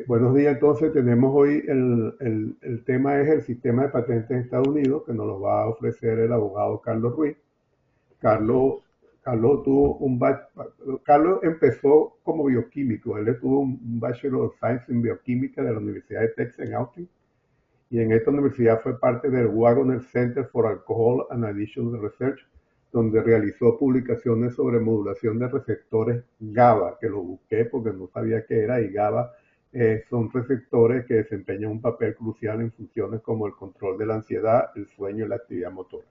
Buenos días, entonces tenemos hoy el tema es el sistema de patentes en Estados Unidos, que nos lo va a ofrecer el abogado Carlos Ruiz. Carlos, Carlos tuvo Carlos empezó como bioquímico, él tuvo un Bachelor of Science en bioquímica de la Universidad de Texas en Austin, y en esta universidad fue parte del Wagner Center for Alcohol and Addiction Research, donde realizó publicaciones sobre modulación de receptores GABA, que lo busqué porque no sabía qué era, y GABA son receptores que desempeñan un papel crucial en funciones como el control de la ansiedad, el sueño y la actividad motora.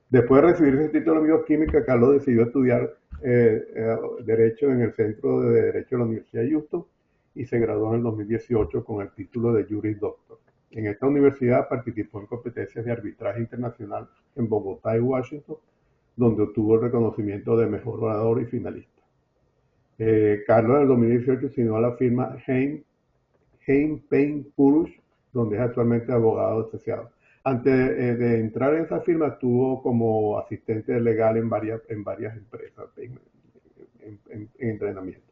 Después de recibir ese título en bioquímica, Carlos decidió estudiar Derecho en el Centro de Derecho de la Universidad de Houston y se graduó en el 2018 con el título de Juris Doctor. En esta universidad participó en competencias de arbitraje internacional en Bogotá y Washington, donde obtuvo el reconocimiento de mejor orador y finalista. Carlos en el 2018 se unió a la firma Hein Payne Purush, donde es actualmente abogado asociado. Antes de entrar en esa firma, estuvo como asistente legal en varias empresas en entrenamiento.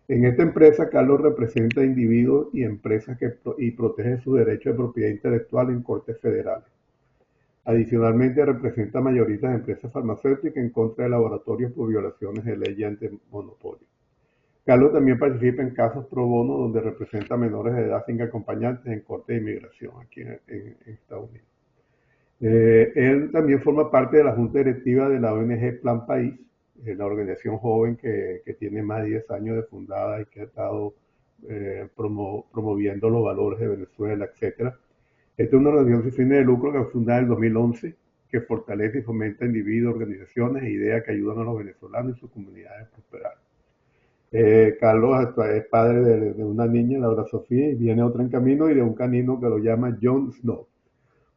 En esta empresa, Carlos representa a individuos y empresas y protege su derecho de propiedad intelectual en cortes federales. Adicionalmente, representa a mayoristas de empresas farmacéuticas en contra de laboratorios por violaciones de leyes antimonopolio. Carlos también participa en casos pro bono donde representa a menores de edad sin acompañantes en corte de inmigración aquí en Estados Unidos. Él también forma parte de la junta directiva de la ONG Plan País, la organización joven que tiene más de 10 años de fundada y que ha estado promoviendo los valores de Venezuela, etcétera. Esta es una organización sin fines de lucro que fue fundada en el 2011, que fortalece y fomenta individuos, organizaciones e ideas que ayudan a los venezolanos y sus comunidades a prosperar. Carlos es padre de una niña, Laura Sofía, y viene otra en camino y de un canino que lo llama Jon Snow.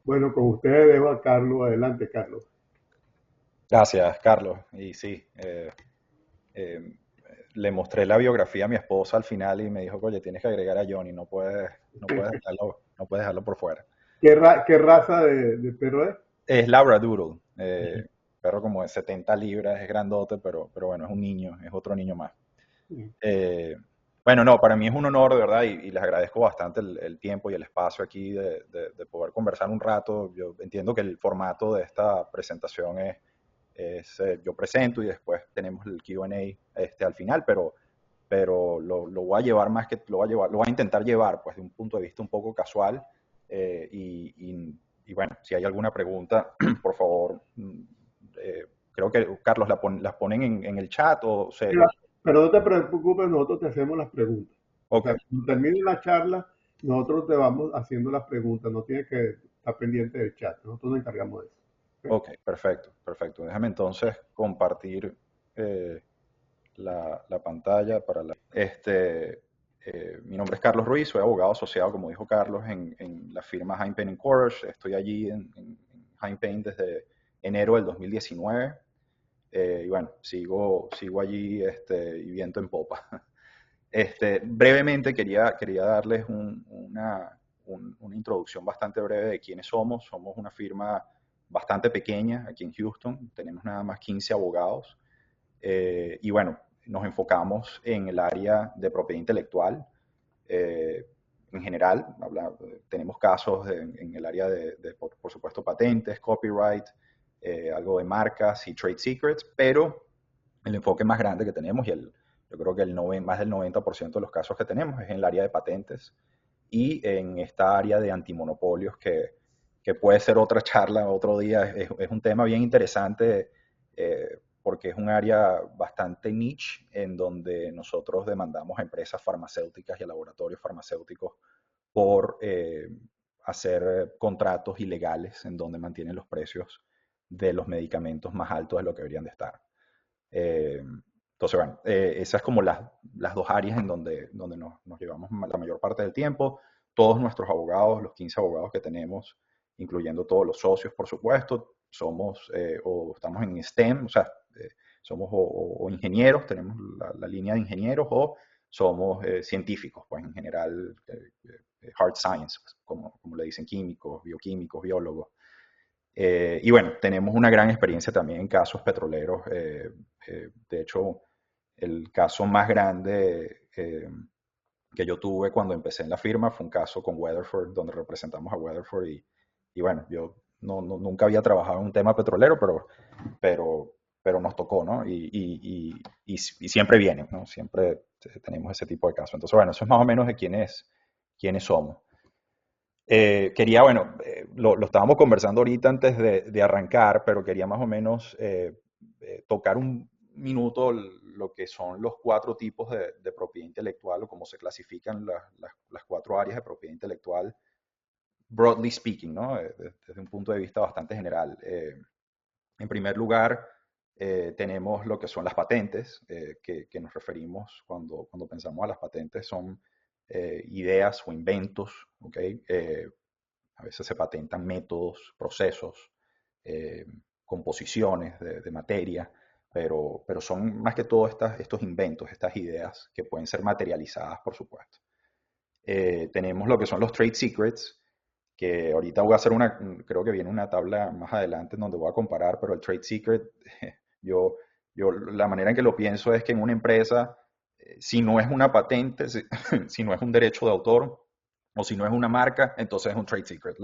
Bueno, con ustedes dejo a Carlos. Adelante, Carlos. Gracias, Carlos. Y sí, eh, le mostré la biografía a mi esposa al final y me dijo, oye, tienes que agregar a Johnny, no puedes dejarlo por fuera. ¿Qué raza de perro es? Es Labradoodle, perro como de 70 libras, es grandote, pero bueno, es un niño, es otro niño más. Eh, bueno, no, para mí es un honor, de verdad, y les agradezco bastante el tiempo y el espacio aquí de poder conversar un rato. Yo entiendo que el formato de esta presentación es yo presento y después tenemos el Q&A al final, pero lo voy a llevar más que, lo voy a intentar llevar pues de un punto de vista un poco casual y bueno, si hay alguna pregunta, por favor, creo que Carlos las ponen en el chat Mira, pero no te preocupes, nosotros te hacemos las preguntas. O ok, sea, cuando termine la charla, nosotros te vamos haciendo las preguntas. No tienes que estar pendiente del chat. Nosotros nos encargamos de eso. ¿Ok? ok, perfecto, perfecto. Déjame entonces compartir eh, la pantalla para mi nombre es Carlos Ruiz, soy abogado asociado, como dijo Carlos, en la firma Hein Payne Quarles. Estoy allí en Hein Payne desde enero del 2019. Y bueno, sigo allí y viento en popa. Brevemente quería darles una introducción bastante breve de quiénes somos. Somos una firma bastante pequeña aquí en Houston. Tenemos nada más 15 abogados. Y bueno, nos enfocamos en el área de propiedad intelectual. En general, tenemos casos en el área por supuesto, patentes, copyright, algo de marcas y trade secrets, pero el enfoque más grande que tenemos yo creo que más del 90% de los casos que tenemos es en el área de patentes y en esta área de antimonopolios que puede ser otra charla otro día. Es un tema bien interesante porque es un área bastante niche en donde nosotros demandamos a empresas farmacéuticas y a laboratorios farmacéuticos por hacer contratos ilegales en donde mantienen los precios de los medicamentos más altos de lo que deberían de estar. Entonces, bueno, esas es como las dos áreas en donde nos llevamos la mayor parte del tiempo. Todos nuestros abogados, los 15 abogados que tenemos, incluyendo todos los socios, por supuesto, somos o estamos en STEM, o sea, somos o ingenieros, tenemos la línea de ingenieros, o somos científicos, pues en general, hard science, pues, como le dicen químicos, bioquímicos, biólogos. Y bueno, tenemos una gran experiencia también en casos petroleros. De hecho, el caso más grande que yo tuve cuando empecé en la firma. Fue un caso con Weatherford, donde representamos a Weatherford y bueno, yo nunca había trabajado en un tema petrolero, pero nos tocó, ¿no? Y siempre vienen, ¿no? Siempre tenemos ese tipo de casos. Entonces, bueno, eso es más o menos de quiénes somos. Quería, bueno, lo estábamos conversando ahorita antes de arrancar, pero quería más o menos tocar un minuto lo que son los cuatro tipos de propiedad intelectual o cómo se clasifican las cuatro áreas de propiedad intelectual, broadly speaking, ¿no? Desde un punto de vista bastante general. En primer lugar, tenemos lo que son las patentes, que nos referimos cuando pensamos a las patentes, son ideas o inventos, ¿ok? A veces se patentan métodos, procesos, eh, composiciones de materia, pero son más que todo estos inventos, estas ideas que pueden ser materializadas, por supuesto. Tenemos lo que son los trade secrets, que ahorita voy a hacer creo que viene una tabla más adelante en donde voy a comparar, pero el trade secret, yo, la manera en que lo pienso es que en una empresa, si no es una patente, si no es un derecho de autor, o si no es una marca, entonces es un trade secret.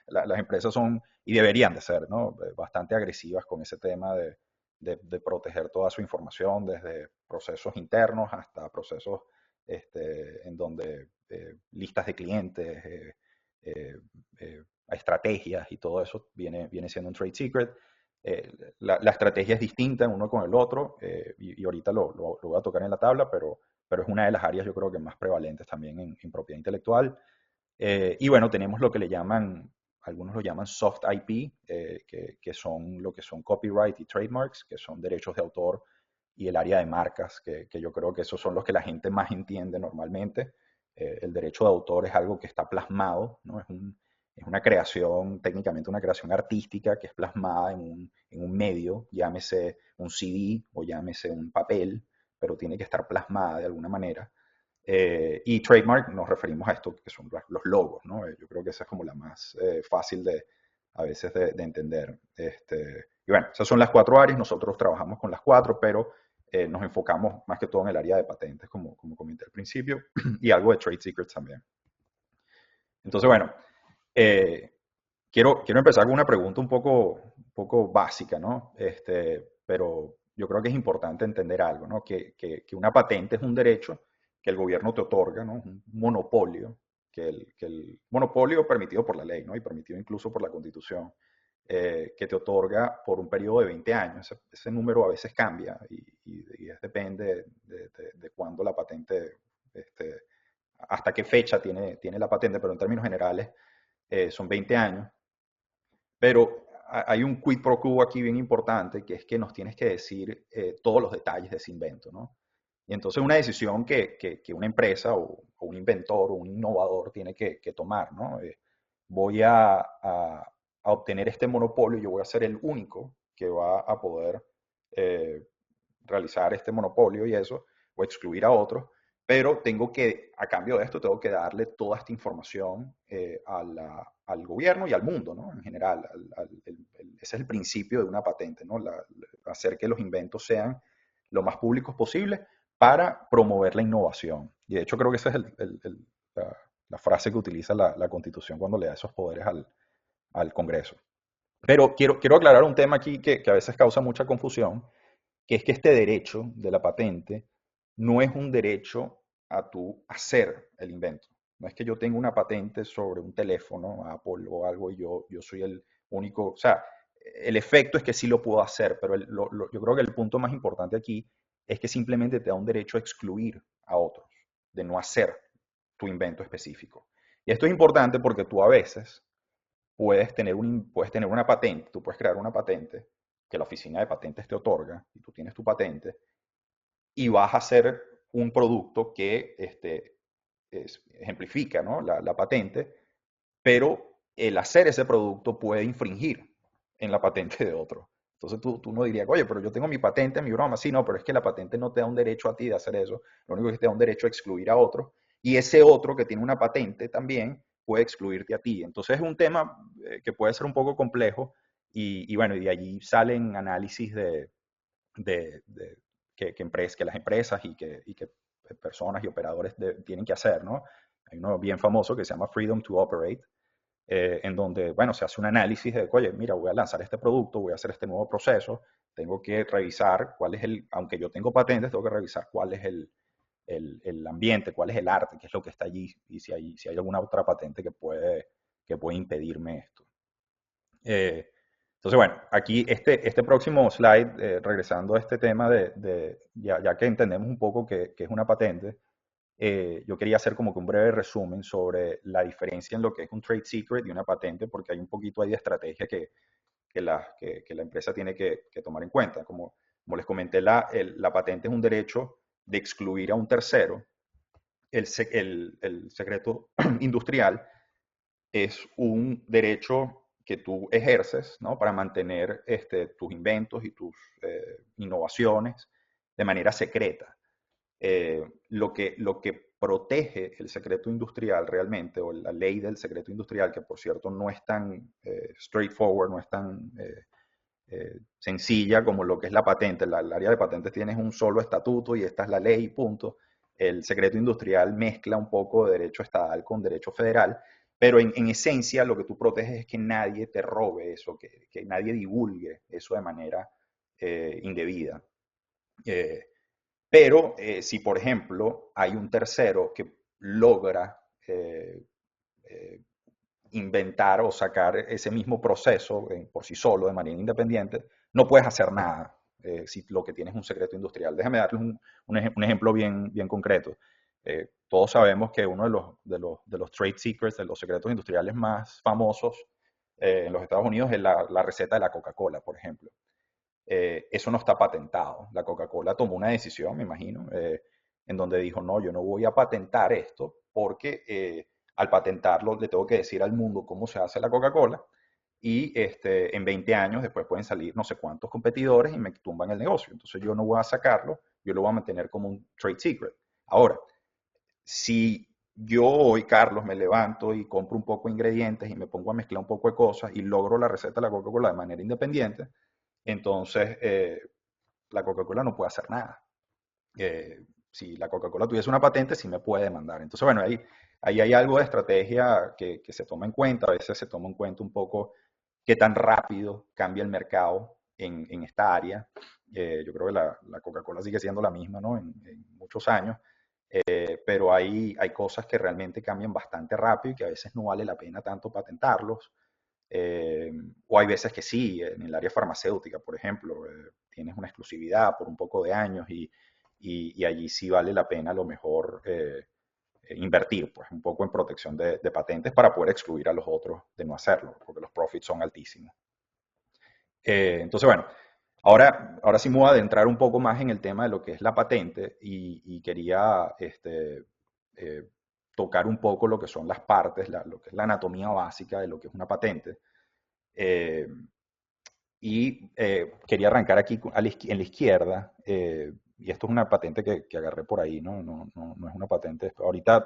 Las empresas son, y deberían de ser, ¿no? Bastante agresivas con ese tema de proteger toda su información, desde procesos internos hasta procesos en donde listas de clientes, eh, estrategias y todo eso viene siendo un trade secret. La estrategia es distinta uno con el otro y ahorita lo voy a tocar en la tabla, pero es una de las áreas yo creo que más prevalentes también en propiedad intelectual. Y bueno, tenemos lo que le llaman, algunos lo llaman soft IP, que son lo que son copyright y trademarks, que son derechos de autor, y el área de marcas, que yo creo que esos son los que la gente más entiende normalmente. El derecho de autor es algo que está plasmado, ¿no? Es una creación, técnicamente una creación artística que es plasmada en un medio, llámese un CD o llámese un papel, pero tiene que estar plasmada de alguna manera. Y trademark nos referimos a esto que son los logos, ¿no? Yo creo que esa es como la más fácil a veces de entender. Y bueno, esas son las cuatro áreas, nosotros trabajamos con las cuatro, pero nos enfocamos más que todo en el área de patentes, como comenté al principio, y algo de trade secrets también. Entonces, bueno, eh, quiero empezar con una pregunta un poco básica, ¿no? Pero yo creo que es importante entender algo, ¿no? Que una patente es un derecho que el gobierno te otorga, ¿no? Un monopolio, que el monopolio permitido por la ley, ¿no? Y permitido incluso por la Constitución, que te otorga por un periodo de 20 años. Ese número a veces cambia y depende de cuándo la patente, hasta qué fecha tiene la patente, pero en términos generales son 20 años. Pero hay un quid pro quo aquí bien importante, que es que nos tienes que decir todos los detalles de ese invento, ¿no? Y entonces una decisión que una empresa o un inventor o un innovador tiene que tomar, ¿no? Voy a obtener este monopolio, yo voy a ser el único que va a poder eh, realizar este monopolio y eso, o excluir a otros, pero tengo que, a cambio de esto, tengo que darle toda esta información al gobierno y al mundo, ¿no? En general, ese es el principio de una patente, ¿no? Hacer que los inventos sean lo más públicos posible para promover la innovación. Y de hecho creo que esa es la frase que utiliza la Constitución cuando le da esos poderes al Congreso. Pero quiero aclarar un tema aquí que a veces causa mucha confusión, que es que este derecho de la patente no es un derecho a tu hacer el invento. No es que yo tenga una patente sobre un teléfono, Apple o algo, y yo soy el único. O sea, el efecto es que sí lo puedo hacer, pero yo creo que el punto más importante aquí es que simplemente te da un derecho a excluir a otros, de no hacer tu invento específico. Y esto es importante porque tú a veces puedes tener una patente, tú puedes crear una patente que la oficina de patentes te otorga y tú tienes tu patente y vas a hacer un producto que ejemplifica, ¿no? la patente, pero el hacer ese producto puede infringir en la patente de otro. Entonces tú no dirías, oye, pero yo tengo mi patente, mi broma. Sí, no, pero es que la patente no te da un derecho a ti de hacer eso. Lo único que te da un derecho a excluir a otro. Y ese otro que tiene una patente también puede excluirte a ti. Entonces es un tema que puede ser un poco complejo y bueno, y de allí salen análisis de que las empresas y que personas y operadores tienen que hacer, ¿no? Hay uno bien famoso que se llama Freedom to Operate, en donde, bueno, se hace un análisis de, oye, mira, voy a lanzar este producto, voy a hacer este nuevo proceso, tengo que revisar cuál es aunque yo tengo patentes, tengo que revisar cuál es el ambiente, cuál es el arte, qué es lo que está allí, y si hay alguna otra patente que puede impedirme esto. Entonces, bueno, aquí este próximo slide, regresando a este tema ya que entendemos un poco qué es una patente, yo quería hacer como que un breve resumen sobre la diferencia en lo que es un trade secret y una patente, porque hay un poquito ahí de estrategia que la empresa tiene que tomar en cuenta. Como les comenté, la patente es un derecho de excluir a un tercero. El secreto industrial es un derecho que tú ejerces, ¿no? Para mantener tus inventos y tus innovaciones de manera secreta. Lo que protege el secreto industrial realmente, o la ley del secreto industrial, que por cierto no es tan straightforward, no es tan sencilla como lo que es la patente. El área de patentes tienes un solo estatuto y esta es la ley, punto. El secreto industrial mezcla un poco de derecho estatal con derecho federal, pero en esencia lo que tú proteges es que nadie te robe eso, que nadie divulgue eso de manera indebida. Eh, pero si, por ejemplo, hay un tercero que logra eh, inventar o sacar ese mismo proceso por sí solo, de manera independiente, no puedes hacer nada si lo que tienes es un secreto industrial. Déjame darles un ejemplo bien, bien concreto. Todos sabemos que uno de los trade secrets, de los secretos industriales más famosos en los Estados Unidos es la receta de la Coca-Cola, por ejemplo. Eso no está patentado. La Coca-Cola tomó una decisión, me imagino, en donde dijo, no, yo no voy a patentar esto porque al patentarlo le tengo que decir al mundo cómo se hace la Coca-Cola y en 20 años después pueden salir no sé cuántos competidores y me tumban el negocio. Entonces yo no voy a sacarlo, yo lo voy a mantener como un trade secret. Ahora, si yo hoy, Carlos, me levanto y compro un poco de ingredientes y me pongo a mezclar un poco de cosas y logro la receta de la Coca-Cola de manera independiente, entonces la Coca-Cola no puede hacer nada. Si la Coca-Cola tuviese una patente, sí me puede demandar. Entonces, bueno, ahí hay algo de estrategia que se toma en cuenta. A veces se toma en cuenta un poco qué tan rápido cambia el mercado en esta área. Yo creo que la Coca-Cola sigue siendo la misma, ¿no? En muchos años. Pero hay cosas que realmente cambian bastante rápido y que a veces no vale la pena tanto patentarlos. Eh, o hay veces que sí, en el área farmacéutica, por ejemplo, tienes una exclusividad por un poco de años y allí sí vale la pena a lo mejor invertir pues, un poco en protección de patentes para poder excluir a los otros de no hacerlo, porque los profits son altísimos. Entonces, bueno, ahora sí me voy a adentrar un poco más en el tema de lo que es la patente y quería eh, tocar un poco lo que son las partes, lo que es la anatomía básica de lo que es una patente. Eh, quería arrancar aquí en la izquierda, y esto es una patente que agarré por ahí, ¿no? No es una patente. Ahorita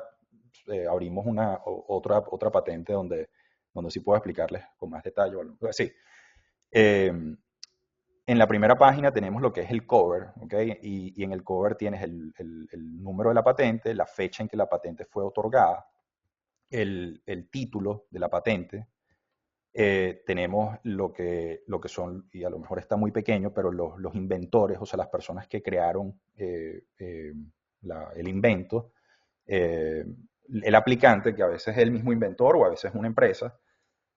abrimos otra patente donde sí puedo explicarles con más detalle. Sí. Eh, en la primera página tenemos lo que es el cover, ¿ok? Y en el cover tienes el número de la patente, la fecha en que la patente fue otorgada, el título de la patente. Tenemos lo que son, y a lo mejor está muy pequeño, pero los inventores, o sea, las personas que crearon el invento, eh, el aplicante, que a veces es el mismo inventor o a veces es una empresa,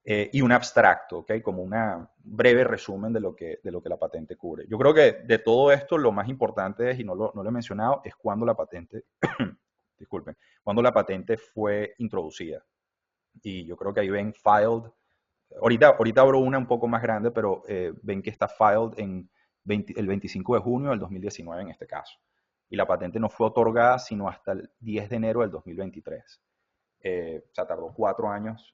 y un abstracto, ¿ok? Como un breve resumen de lo que la patente cubre. Yo creo que de todo esto lo más importante es, y no lo he mencionado, es cuando la patente, disculpen, cuando la patente fue introducida. Y yo creo que ahí ven filed. Ahorita abro una un poco más grande, pero ven que está filed el 25 de junio del 2019 en este caso. Y la patente no fue otorgada sino hasta el 10 de enero del 2023. O sea, tardó 4 años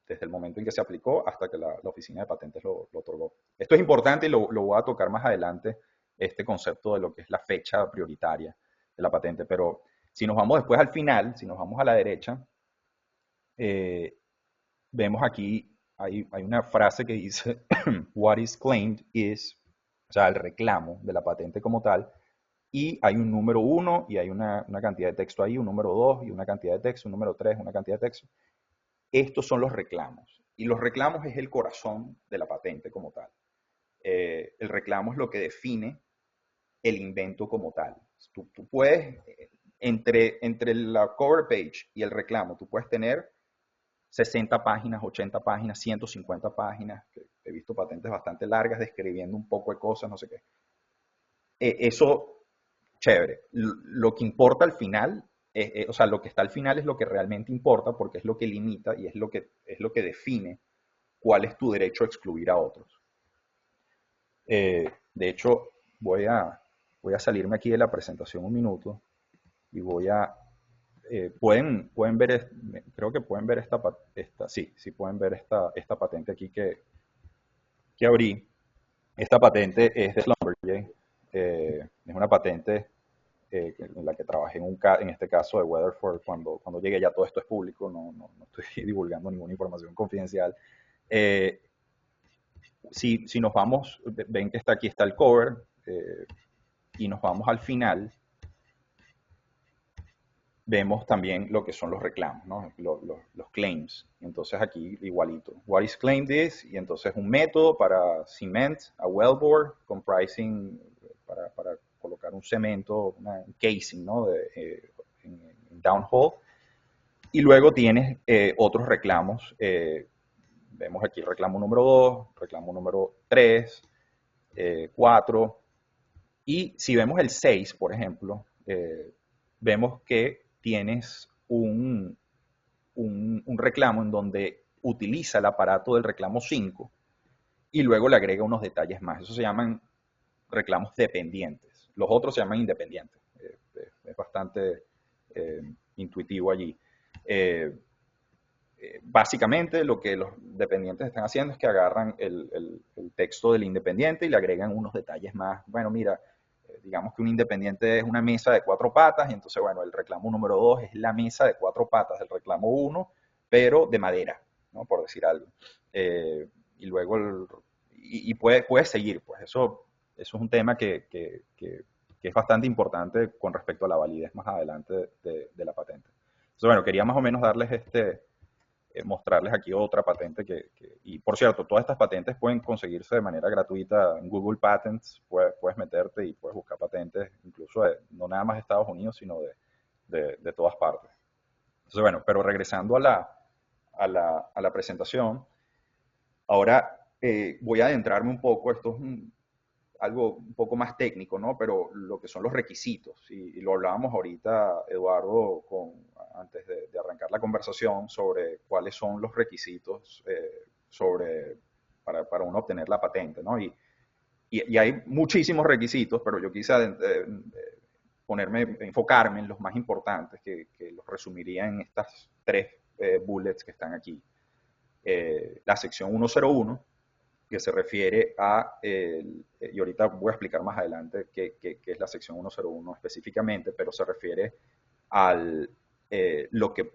desde el momento en que se aplicó hasta que la oficina de patentes lo otorgó. Esto es importante y lo voy a tocar más adelante, este concepto de lo que es la fecha prioritaria de la patente. Pero si nos vamos después al final, si nos vamos a la derecha, eh, vemos aquí, hay una frase que dice, what is claimed is, o sea, el reclamo de la patente como tal, y hay un número 1 y hay una cantidad de texto ahí, un número 2 y una cantidad de texto, un número 3, una cantidad de texto. Estos son los reclamos. Y los reclamos es el corazón de la patente como tal. El reclamo es lo que define el invento como tal. Tú puedes, entre la cover page y el reclamo, tú puedes tener 60 páginas, 80 páginas, 150 páginas, que he visto patentes bastante largas describiendo un poco de cosas, no sé qué. Eso, chévere. Lo que importa al final, o sea, lo que está al final es lo que realmente importa porque es lo que limita y es lo que define cuál es tu derecho a excluir a otros. De hecho, voy a salirme aquí de la presentación un minuto y pueden ver, creo que pueden ver sí pueden ver esta patente aquí que abrí. Esta patente es de Schlumberger, es una patente en la que trabajé en este caso de Weatherford, cuando llegue ya todo esto es público, no estoy divulgando ninguna información confidencial. Eh, si nos vamos, ven que aquí está el cover, y nos vamos al final, vemos también lo que son los reclamos, ¿no? Los claims. Entonces aquí igualito. What is claimed is, y entonces un método para cement a wellbore, comprising, para colocar un cemento, un casing, ¿no? En downhole. Y luego tienes otros reclamos. Vemos aquí reclamo número 2, reclamo número 3, 4. Y si vemos el 6, por ejemplo, vemos que tienes un reclamo en donde utiliza el aparato del reclamo 5 y luego le agrega unos detalles más. Eso se llaman reclamos dependientes. Los otros se llaman independientes. Es bastante intuitivo allí. Básicamente lo que los dependientes están haciendo es que agarran el texto del independiente y le agregan unos detalles más. Bueno, mira, digamos que un independiente es una mesa de 4 patas y entonces, bueno, el reclamo número 2 es la mesa de 4 patas del reclamo 1, pero de madera, ¿no? Por decir algo. Y luego, puede seguir, pues eso es un tema que es bastante importante con respecto a la validez más adelante de la patente. Entonces, bueno, quería más o menos darles mostrarles aquí otra patente y por cierto, todas estas patentes pueden conseguirse de manera gratuita en Google Patents, puedes meterte y puedes buscar patentes, incluso no nada más de Estados Unidos, sino de todas partes. Entonces, bueno, pero regresando a la presentación, ahora voy a adentrarme un poco, esto es algo un poco más técnico, ¿no? Pero lo que son los requisitos, y lo hablábamos ahorita, Eduardo, antes de arrancar la conversación, sobre cuáles son los requisitos para uno obtener la patente, ¿no? Y hay muchísimos requisitos, pero yo quise enfocarme en los más importantes, que los resumiría en estas 3 bullets que están aquí. La sección 101, que se refiere y ahorita voy a explicar más adelante qué es la sección 101 específicamente, pero se refiere a lo que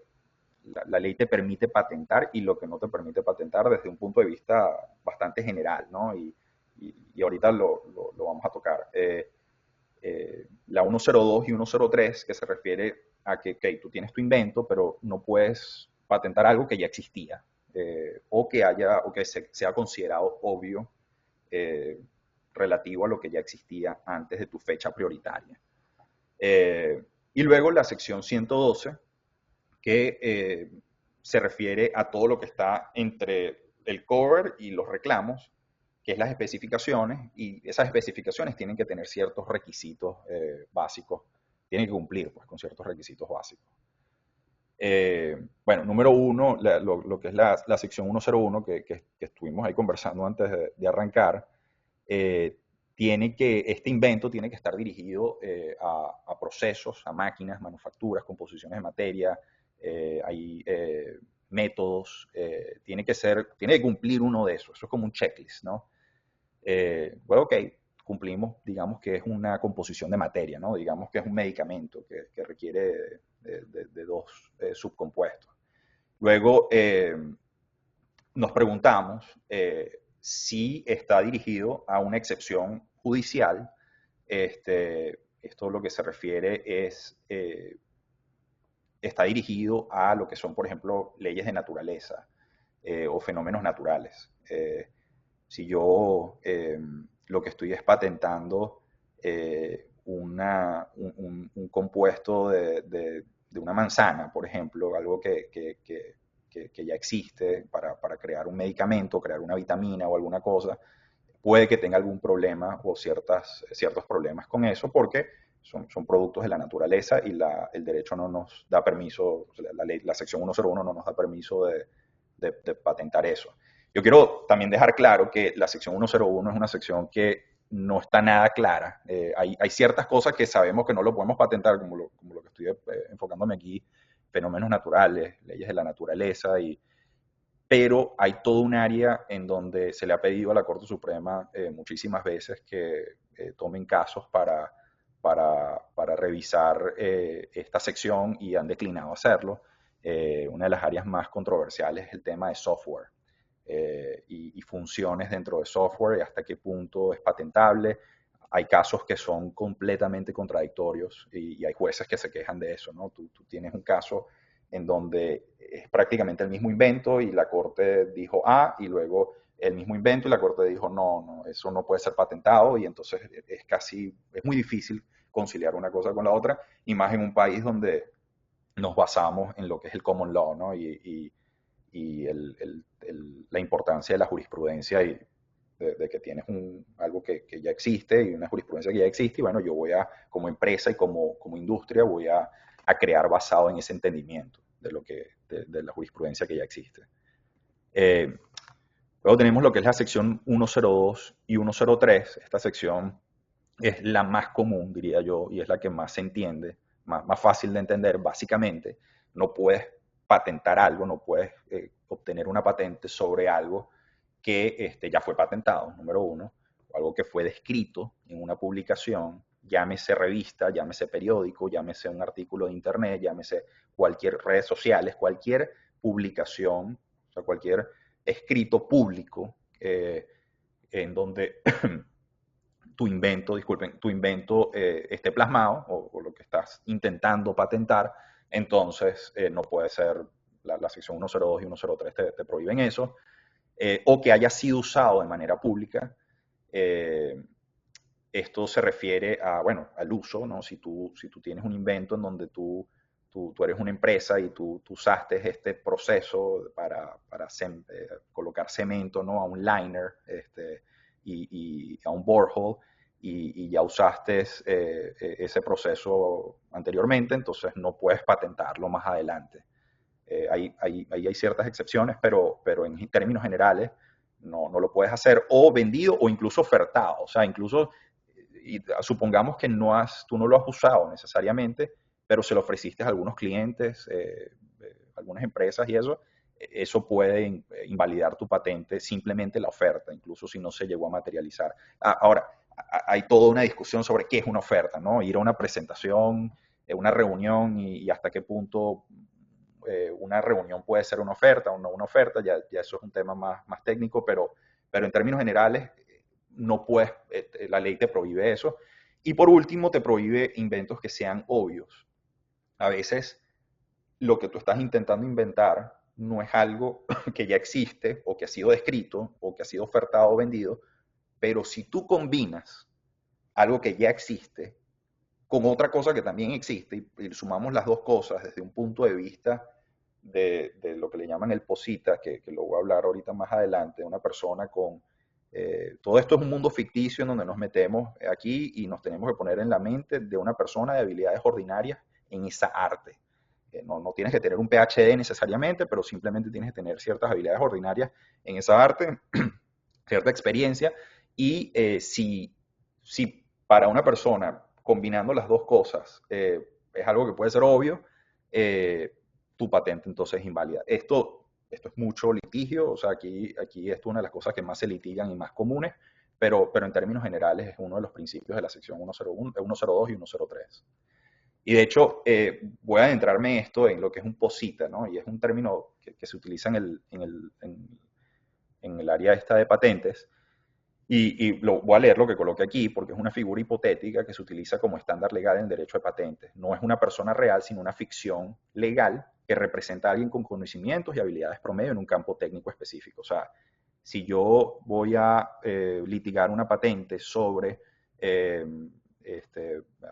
la ley te permite patentar y lo que no te permite patentar desde un punto de vista bastante general, ¿no? Y ahorita lo vamos a tocar. La 102 y 103, que se refiere a que okay, tú tienes tu invento, pero no puedes patentar algo que ya existía, o que sea considerado obvio relativo a lo que ya existía antes de tu fecha prioritaria. Y luego la sección 112, que se refiere a todo lo que está entre el cover y los reclamos, que es las especificaciones, y esas especificaciones tienen que tener ciertos requisitos básicos, tienen que cumplir pues, con ciertos requisitos básicos. Bueno, número 1, lo que es la sección 101, que estuvimos ahí conversando antes de arrancar, este invento tiene que estar dirigido a procesos, a máquinas, manufacturas, composiciones de materia, hay métodos, tiene que cumplir uno de esos. Eso es como un checklist, ¿no? Bueno, ok, cumplimos, digamos que es una composición de materia, ¿no? Digamos que es un medicamento que requiere de 2 subcompuestos. Luego nos preguntamos si está dirigido a una excepción judicial, Esto lo que se refiere es, está dirigido a lo que son, por ejemplo, leyes de naturaleza o fenómenos naturales. Si yo lo que estoy es patentando un compuesto de una manzana, por ejemplo, algo que ya existe para crear un medicamento, crear una vitamina o alguna cosa, puede que tenga algún problema o ciertos problemas con eso porque son productos de la naturaleza y el derecho no nos da permiso, la sección 101 no nos da permiso de patentar eso. Yo quiero también dejar claro que la sección 101 es una sección que no está nada clara. Hay ciertas cosas que sabemos que no lo podemos patentar, como lo que estoy enfocándome aquí, fenómenos naturales, leyes de la naturaleza, pero hay todo un área en donde se le ha pedido a la Corte Suprema muchísimas veces que tomen casos para revisar esta sección y han declinado hacerlo. Una de las áreas más controversiales es el tema de software y funciones dentro de software y hasta qué punto es patentable. Hay casos que son completamente contradictorios y hay jueces que se quejan de eso, ¿no? Tú tienes un caso en donde es prácticamente el mismo invento y la corte dijo A y luego el mismo invento y la corte dijo no, eso no puede ser patentado y entonces es muy difícil conciliar una cosa con la otra y más en un país donde nos basamos en lo que es el common law, ¿no? La importancia de la jurisprudencia y de que tienes algo que ya existe y una jurisprudencia que ya existe y bueno, yo voy a, como empresa y como industria, voy a crear basado en ese entendimiento de la jurisprudencia que ya existe. Luego tenemos lo que es la sección 102 y 103. Esta sección es la más común, diría yo, y es la que más se entiende, más fácil de entender. Básicamente, no puedes patentar algo, no puedes obtener una patente sobre algo que ya fue patentado, número uno, o algo que fue descrito en una publicación, llámese revista, llámese periódico, llámese un artículo de internet, llámese cualquier redes sociales, cualquier publicación, o sea, cualquier escrito público en donde tu invento esté plasmado o lo que estás intentando patentar, entonces no puede ser, la sección 102 y 103 te prohíben eso, o que haya sido usado de manera pública. Eh, Esto se refiere a, bueno, al uso, ¿no? Si tú tienes un invento en donde tú eres una empresa y tú usaste este proceso para colocar cemento, ¿no? A un liner y a un borehole y ya usaste ese proceso anteriormente, entonces no puedes patentarlo más adelante. Ahí hay ciertas excepciones, pero en términos generales no lo puedes hacer o vendido o incluso ofertado. O sea, incluso y supongamos que tú no lo has usado necesariamente, pero se lo ofreciste a algunos clientes, algunas empresas y eso puede invalidar tu patente, simplemente la oferta, incluso si no se llegó a materializar. Ahora, hay toda una discusión sobre qué es una oferta, ¿no? Ir a una presentación, una reunión y hasta qué punto una reunión puede ser una oferta o no una oferta, ya eso es un tema más técnico, pero en términos generales no puedes, la ley te prohíbe eso. Y por último, te prohíbe inventos que sean obvios. A veces lo que tú estás intentando inventar no es algo que ya existe o que ha sido descrito o que ha sido ofertado o vendido, pero si tú combinas algo que ya existe con otra cosa que también existe y sumamos las dos cosas desde un punto de vista de lo que le llaman el posita, que lo voy a hablar ahorita más adelante, una persona con... todo esto es un mundo ficticio en donde nos metemos aquí y nos tenemos que poner en la mente de una persona de habilidades ordinarias en esa arte. No tienes que tener un PhD necesariamente, pero simplemente tienes que tener ciertas habilidades ordinarias en esa arte, cierta experiencia, y si para una persona combinando las dos cosas es algo que puede ser obvio, tu patente entonces es inválida. Esto es mucho litigio, o sea, aquí esto es una de las cosas que más se litigan y más comunes, pero en términos generales es uno de los principios de la sección 101, 102 y 103. Y de hecho, voy a adentrarme esto en lo que es un posita, ¿no? Y es un término que se utiliza en el área esta de patentes, Voy a leer lo que coloqué aquí porque es una figura hipotética que se utiliza como estándar legal en el derecho de patentes. No es una persona real, sino una ficción legal que representa a alguien con conocimientos y habilidades promedio en un campo técnico específico. O sea, si yo voy a litigar una patente sobre, eh,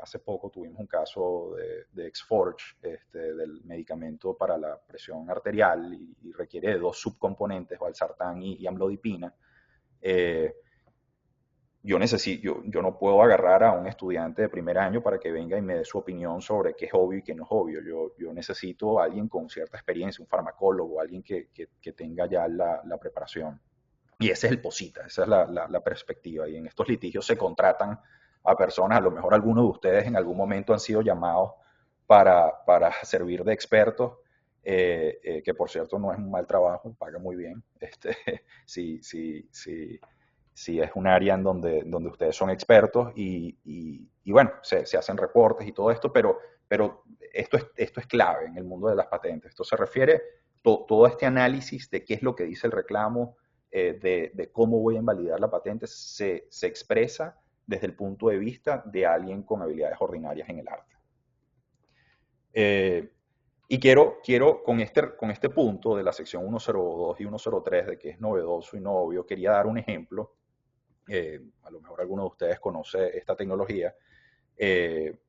hace poco tuvimos un caso de Exforge, del medicamento para la presión arterial y requiere de dos subcomponentes, valsartán y amlodipina. Eh, yo no puedo agarrar a un estudiante de primer año para que venga y me dé su opinión sobre qué es obvio y qué no es obvio. Yo necesito a alguien con cierta experiencia, un farmacólogo, alguien que tenga ya la preparación. Y ese es el POSITA, esa es la perspectiva. Y en estos litigios se contratan a personas, a lo mejor algunos de ustedes en algún momento han sido llamados para servir de expertos, que por cierto no es un mal trabajo, paga muy bien. Sí, sí, sí, sí es un área en donde ustedes son expertos y bueno, se hacen reportes y todo esto, pero esto es clave en el mundo de las patentes. Esto se refiere todo este análisis de qué es lo que dice el reclamo, de cómo voy a invalidar la patente, se expresa desde el punto de vista de alguien con habilidades ordinarias en el arte. Eh, y quiero con este punto de la sección 102 y 103 de que es novedoso y no obvio, quería dar un ejemplo. A lo mejor alguno de ustedes conoce esta tecnología. Eh,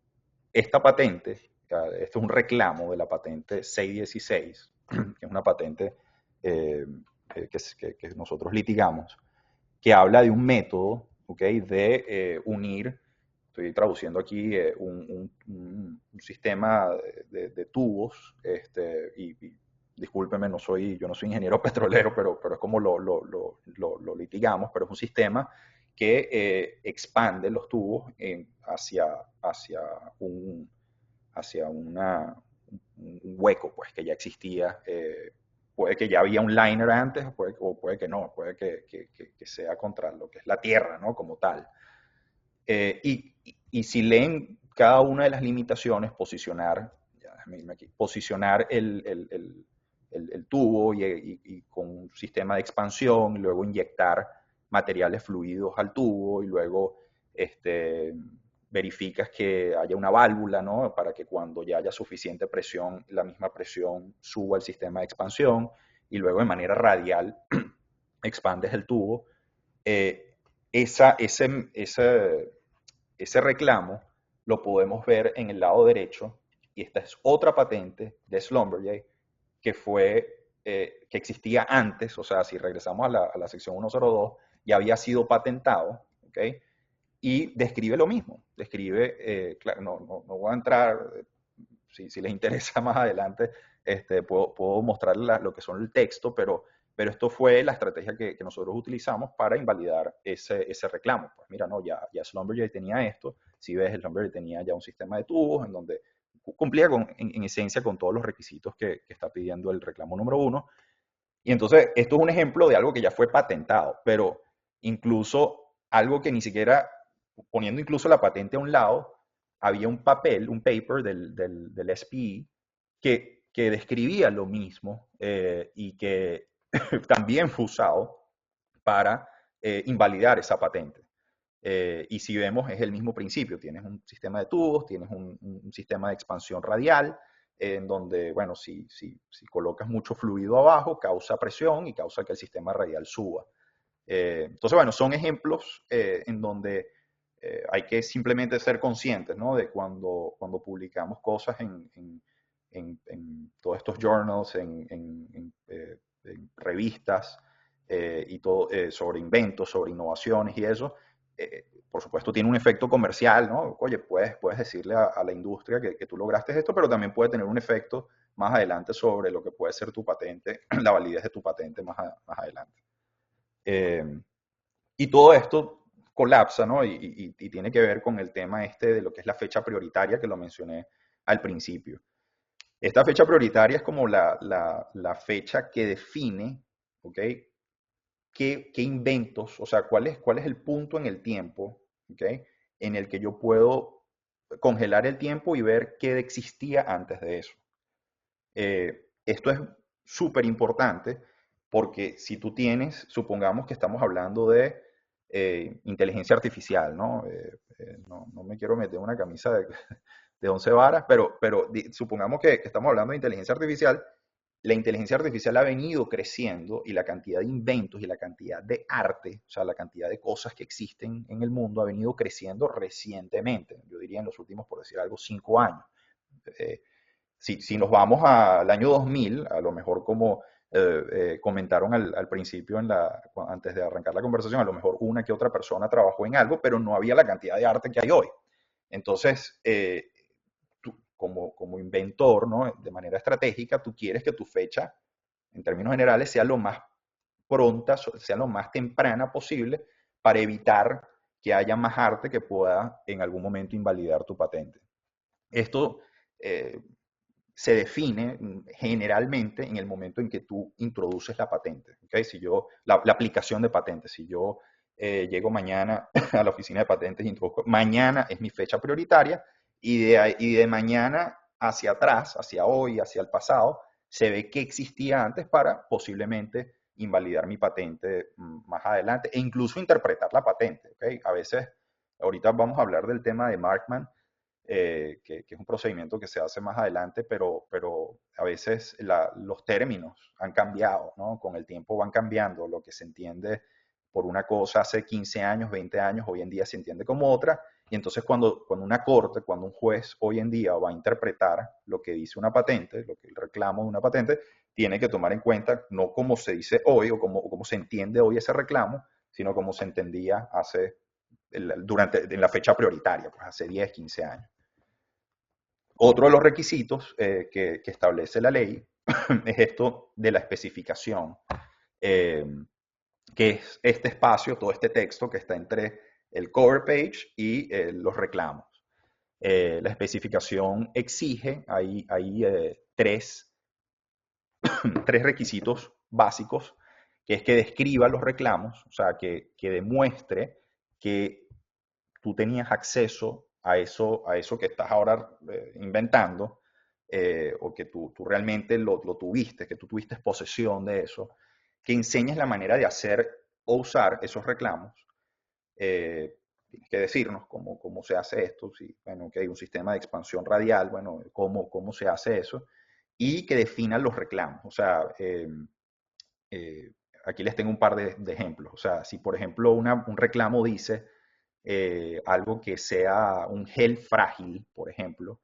esta patente, esto es un reclamo de la patente 616, que es una patente que nosotros litigamos, que habla de un método, ¿okay? De unir, estoy traduciendo aquí, un sistema de tubos, y discúlpeme, yo no soy ingeniero petrolero, pero es como lo litigamos, pero es un sistema que expande los tubos hacia un, hacia un hueco pues, que ya existía. Puede que ya había un liner antes, o puede que no, puede que sea contra lo que es la Tierra, ¿no? Como tal. Y si leen cada una de las limitaciones, posicionar el tubo y con un sistema de expansión, y luego inyectar materiales fluidos al tubo y luego verificas que haya una válvula, ¿no? Para que cuando ya haya suficiente presión, la misma presión suba al sistema de expansión y luego de manera radial expandes el tubo. Eh, ese reclamo lo podemos ver en el lado derecho, y esta es otra patente de Schlumberger que existía antes, o sea, si regresamos a la sección 102, ya había sido patentado, ¿ok? Y describe lo mismo, describe, claro, no voy a entrar, si les interesa más adelante, puedo mostrarles lo que son el texto, pero esto fue la estrategia que nosotros utilizamos para invalidar ese reclamo. Pues mira, no, ya Schlumberger tenía esto, si ves, Schlumberger tenía ya un sistema de tubos en donde cumplía en esencia con todos los requisitos que está pidiendo el reclamo número 1. Y entonces, esto es un ejemplo de algo que ya fue patentado, pero incluso algo que ni siquiera, poniendo incluso la patente a un lado, había un papel, un paper del SPE que describía lo mismo, y que también fue usado para invalidar esa patente. Y si vemos, es el mismo principio. Tienes un sistema de tubos, tienes un sistema de expansión radial, en donde, bueno, si colocas mucho fluido abajo, causa presión y causa que el sistema radial suba. Entonces, bueno, son ejemplos en donde hay que simplemente ser conscientes, ¿no? De cuando publicamos cosas en todos estos journals, en revistas, y todo, sobre inventos, sobre innovaciones y eso. Por supuesto tiene un efecto comercial, ¿no? Oye, puedes decirle a la industria que tú lograste esto, pero también puede tener un efecto más adelante sobre lo que puede ser tu patente, la validez de tu patente más adelante. Eh, y todo esto colapsa, ¿no? Y tiene que ver con el tema de lo que es la fecha prioritaria, que lo mencioné al principio. Esta fecha prioritaria es como la fecha que define, ¿ok? ¿Qué inventos, o sea, cuál es el punto en el tiempo, ¿ok? En el que yo puedo congelar el tiempo y ver qué existía antes de eso. Esto es súper importante porque si tú tienes, supongamos que estamos hablando de inteligencia artificial, ¿no? No me quiero meter en una camisa de 11 varas, pero supongamos que estamos hablando de inteligencia artificial. La inteligencia artificial ha venido creciendo y la cantidad de inventos y la cantidad de arte, o sea, la cantidad de cosas que existen en el mundo ha venido creciendo recientemente. Yo diría en los últimos, por decir algo, 5 años. Eh, si nos vamos al año 2000, a lo mejor como comentaron al principio, antes de arrancar la conversación, a lo mejor una que otra persona trabajó en algo, pero no había la cantidad de arte que hay hoy. Entonces, tú, como inventor, ¿no? De manera estratégica, tú quieres que tu fecha, en términos generales, sea lo más pronta, sea lo más temprana posible para evitar que haya más arte que pueda en algún momento invalidar tu patente. Esto eh, se define generalmente en el momento en que tú introduces la patente, ¿okay? La aplicación de patentes. Si yo llego mañana a la oficina de patentes y introduzco, mañana es mi fecha prioritaria y de mañana hacia atrás, hacia hoy, hacia el pasado, se ve qué existía antes para posiblemente invalidar mi patente más adelante e incluso interpretar la patente, ¿okay? A veces, ahorita vamos a hablar del tema de Markman, que es un procedimiento que se hace más adelante, pero a veces los términos han cambiado, ¿no? Con el tiempo van cambiando. Lo que se entiende por una cosa hace 15 años, 20 años, hoy en día se entiende como otra. Y entonces cuando una corte, cuando un juez hoy en día va a interpretar lo que dice una patente, lo que el reclamo de una patente, tiene que tomar en cuenta no cómo se dice hoy o cómo se entiende hoy ese reclamo, sino cómo se entendía en la fecha prioritaria, pues hace 10, 15 años. Otro de los requisitos que establece la ley es esto de la especificación, eh, que es este espacio, todo este texto que está entre el cover page y los reclamos. La especificación exige, hay tres requisitos básicos, que es que describa los reclamos, o sea, que demuestre que tú tenías acceso a eso que estás ahora inventando, o que tú realmente lo tuviste, que tú tuviste posesión de eso, que enseñes la manera de hacer o usar esos reclamos. Tienes que decirnos cómo se hace esto, si, bueno, que hay un sistema de expansión radial, bueno, cómo se hace eso, y que definan los reclamos. O sea, eh, aquí les tengo un par de ejemplos. O sea, si por ejemplo un reclamo dice algo que sea un gel frágil, por ejemplo,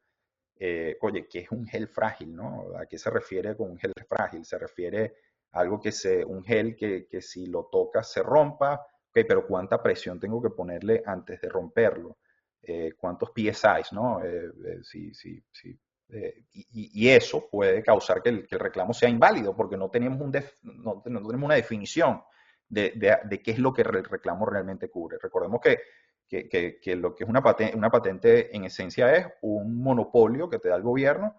oye, ¿qué es un gel frágil, no? ¿A qué se refiere con un gel frágil? Se refiere a algo un gel que si lo tocas se rompa, ok, pero ¿cuánta presión tengo que ponerle antes de romperlo? ¿Cuántos PSIs, no? Y eso puede causar que el reclamo sea inválido porque no tenemos, no tenemos una definición de qué es lo que el reclamo realmente cubre. Recordemos que lo que es una patente en esencia es un monopolio que te da el gobierno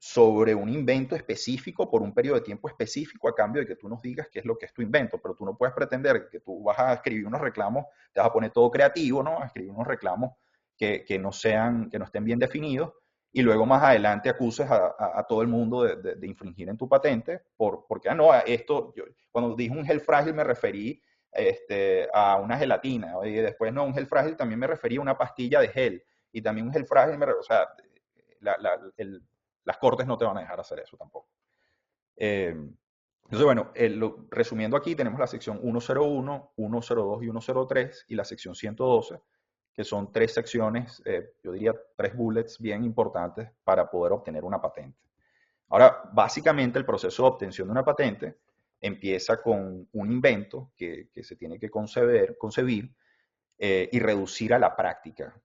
sobre un invento específico por un periodo de tiempo específico a cambio de que tú nos digas qué es lo que es tu invento, pero tú no puedes pretender que tú vas a escribir unos reclamos, te vas a poner todo creativo, ¿no? A escribir unos reclamos que no estén bien definidos y luego más adelante acuses a todo el mundo de infringir en tu patente porque, cuando dije un gel frágil me referí a una gelatina, y después no, un gel frágil también me refería a una pastilla de gel, y también un gel frágil, o sea, las cortes no te van a dejar hacer eso tampoco. Entonces, bueno, resumiendo aquí, tenemos la sección 101, 102 y 103 y la sección 112, que son tres secciones, yo diría tres bullets bien importantes para poder obtener una patente. Ahora, básicamente el proceso de obtención de una patente empieza con un invento que se tiene que concebir y reducir a la práctica.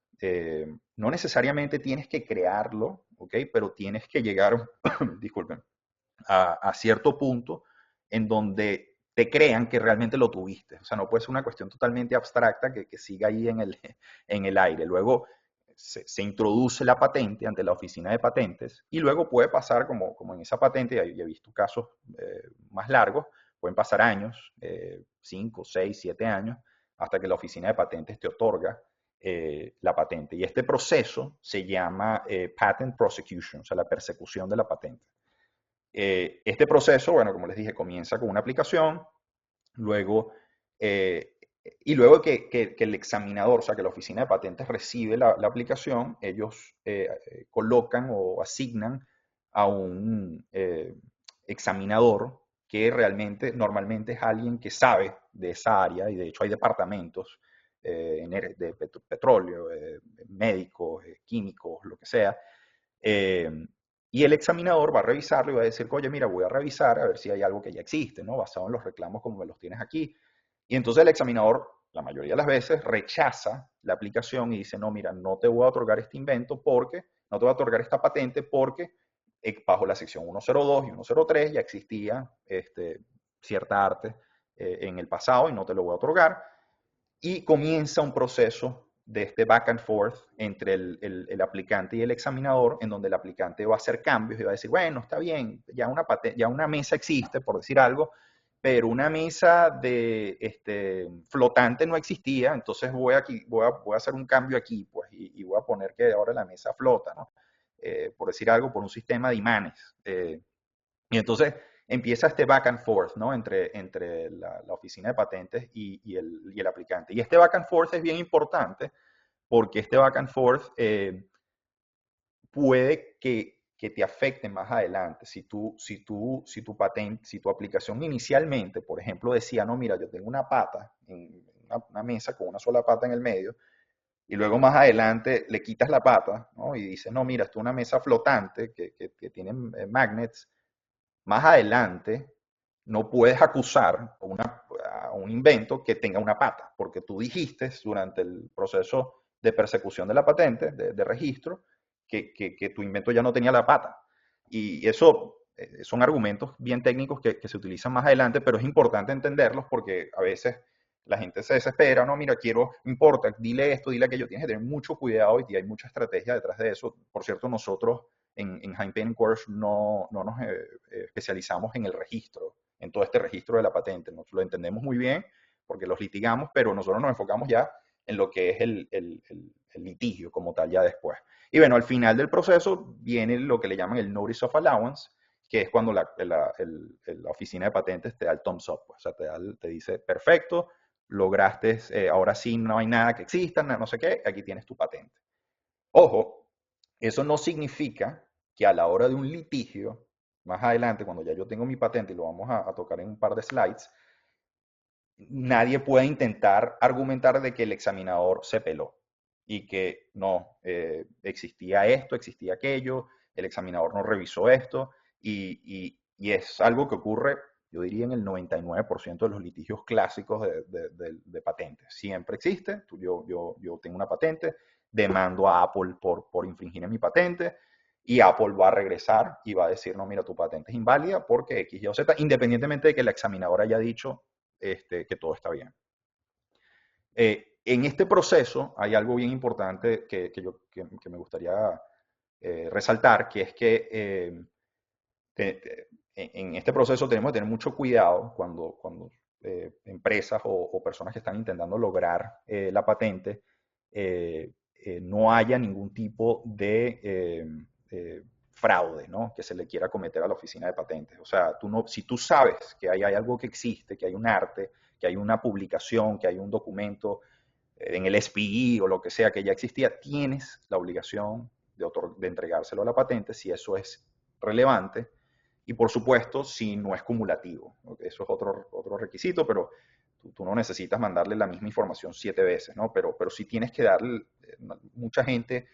No necesariamente tienes que crearlo, ¿ok? Pero tienes que llegar, disculpen, a cierto punto en donde te crean que realmente lo tuviste. O sea, no puede ser una cuestión totalmente abstracta que siga ahí en el aire. Luego se introduce la patente ante la oficina de patentes y luego puede pasar, como en esa patente, y he visto casos más largos, pueden pasar años, 5, 6, 7 años, hasta que la oficina de patentes te otorga la patente. Y este proceso se llama patent prosecution, o sea, la persecución de la patente. Este proceso, bueno, como les dije, comienza con una aplicación, luego Y luego que el examinador, o sea, que la oficina de patentes recibe la aplicación, ellos colocan o asignan a un examinador que realmente, normalmente es alguien que sabe de esa área, y de hecho hay departamentos de petróleo, médicos, químicos, lo que sea, eh, y el examinador va a revisarlo y va a decir, oye, mira, voy a revisar a ver si hay algo que ya existe, ¿no? Basado en los reclamos como me los tienes aquí. Y entonces el examinador, la mayoría de las veces, rechaza la aplicación y dice, no, mira, no te voy a otorgar este invento porque, no te voy a otorgar esta patente porque bajo la sección 102 y 103 ya existía cierta arte en el pasado y no te lo voy a otorgar. Y comienza un proceso de este back and forth entre el aplicante y el examinador, en donde el aplicante va a hacer cambios y va a decir, bueno, está bien, ya una mesa existe, por decir algo, pero una mesa de flotante no existía, entonces voy a hacer un cambio aquí, pues, y voy a poner que ahora la mesa flota, ¿no? Por decir algo, por un sistema de imanes. Y entonces empieza este back and forth, ¿no? Entre la oficina de patentes y el aplicante. Y este back and forth es bien importante porque este back and forth puede que te afecte más adelante. Si tu aplicación inicialmente, por ejemplo, decía, no, mira, yo tengo una pata, una mesa con una sola pata en el medio, y luego más adelante le quitas la pata, ¿no? Y dices, no, mira, esto es una mesa flotante que tiene magnets. Más adelante no puedes acusar a un invento que tenga una pata, porque tú dijiste durante el proceso de persecución de la patente, de registro, que tu invento ya no tenía la pata. Y eso son argumentos bien técnicos que se utilizan más adelante, pero es importante entenderlos porque a veces la gente se desespera, no, mira, no importa, dile esto, dile aquello, tienes que tener mucho cuidado y hay mucha estrategia detrás de eso. Por cierto, nosotros en High Pain Course no nos especializamos en el registro, en todo este registro de la patente. Nos lo entendemos muy bien porque los litigamos, pero nosotros nos enfocamos ya en lo que es el litigio como tal ya después. Y bueno, al final del proceso viene lo que le llaman el Notice of Allowance, que es cuando la oficina de patentes te da el thumbs up, pues, o sea, te dice, perfecto, lograste, ahora sí no hay nada que exista, no sé qué, aquí tienes tu patente. Ojo, eso no significa que a la hora de un litigio, más adelante, cuando ya yo tengo mi patente y lo vamos a tocar en un par de slides, nadie puede intentar argumentar de que el examinador se peló y que no, existía esto, existía aquello, el examinador no revisó esto y es algo que ocurre, yo diría, en el 99% de los litigios clásicos de patentes. Siempre existe, yo tengo una patente, demando a Apple por infringir en mi patente y Apple va a regresar y va a decir, no, mira, tu patente es inválida porque X, Y o Z, independientemente de que el examinador haya dicho que todo está bien. En este proceso hay algo bien importante que me gustaría resaltar, que es que en este proceso tenemos que tener mucho cuidado cuando empresas o personas que están intentando lograr la patente no haya ningún tipo de fraude, ¿no? Que se le quiera cometer a la oficina de patentes. O sea, si tú sabes que hay algo que existe, que hay un arte, que hay una publicación, que hay un documento en el SPI o lo que sea que ya existía, tienes la obligación de entregárselo a la patente si eso es relevante y por supuesto si no es cumulativo. Eso es otro requisito, pero tú no necesitas mandarle la misma información 7 veces, ¿no? Pero sí tienes que darle, mucha gente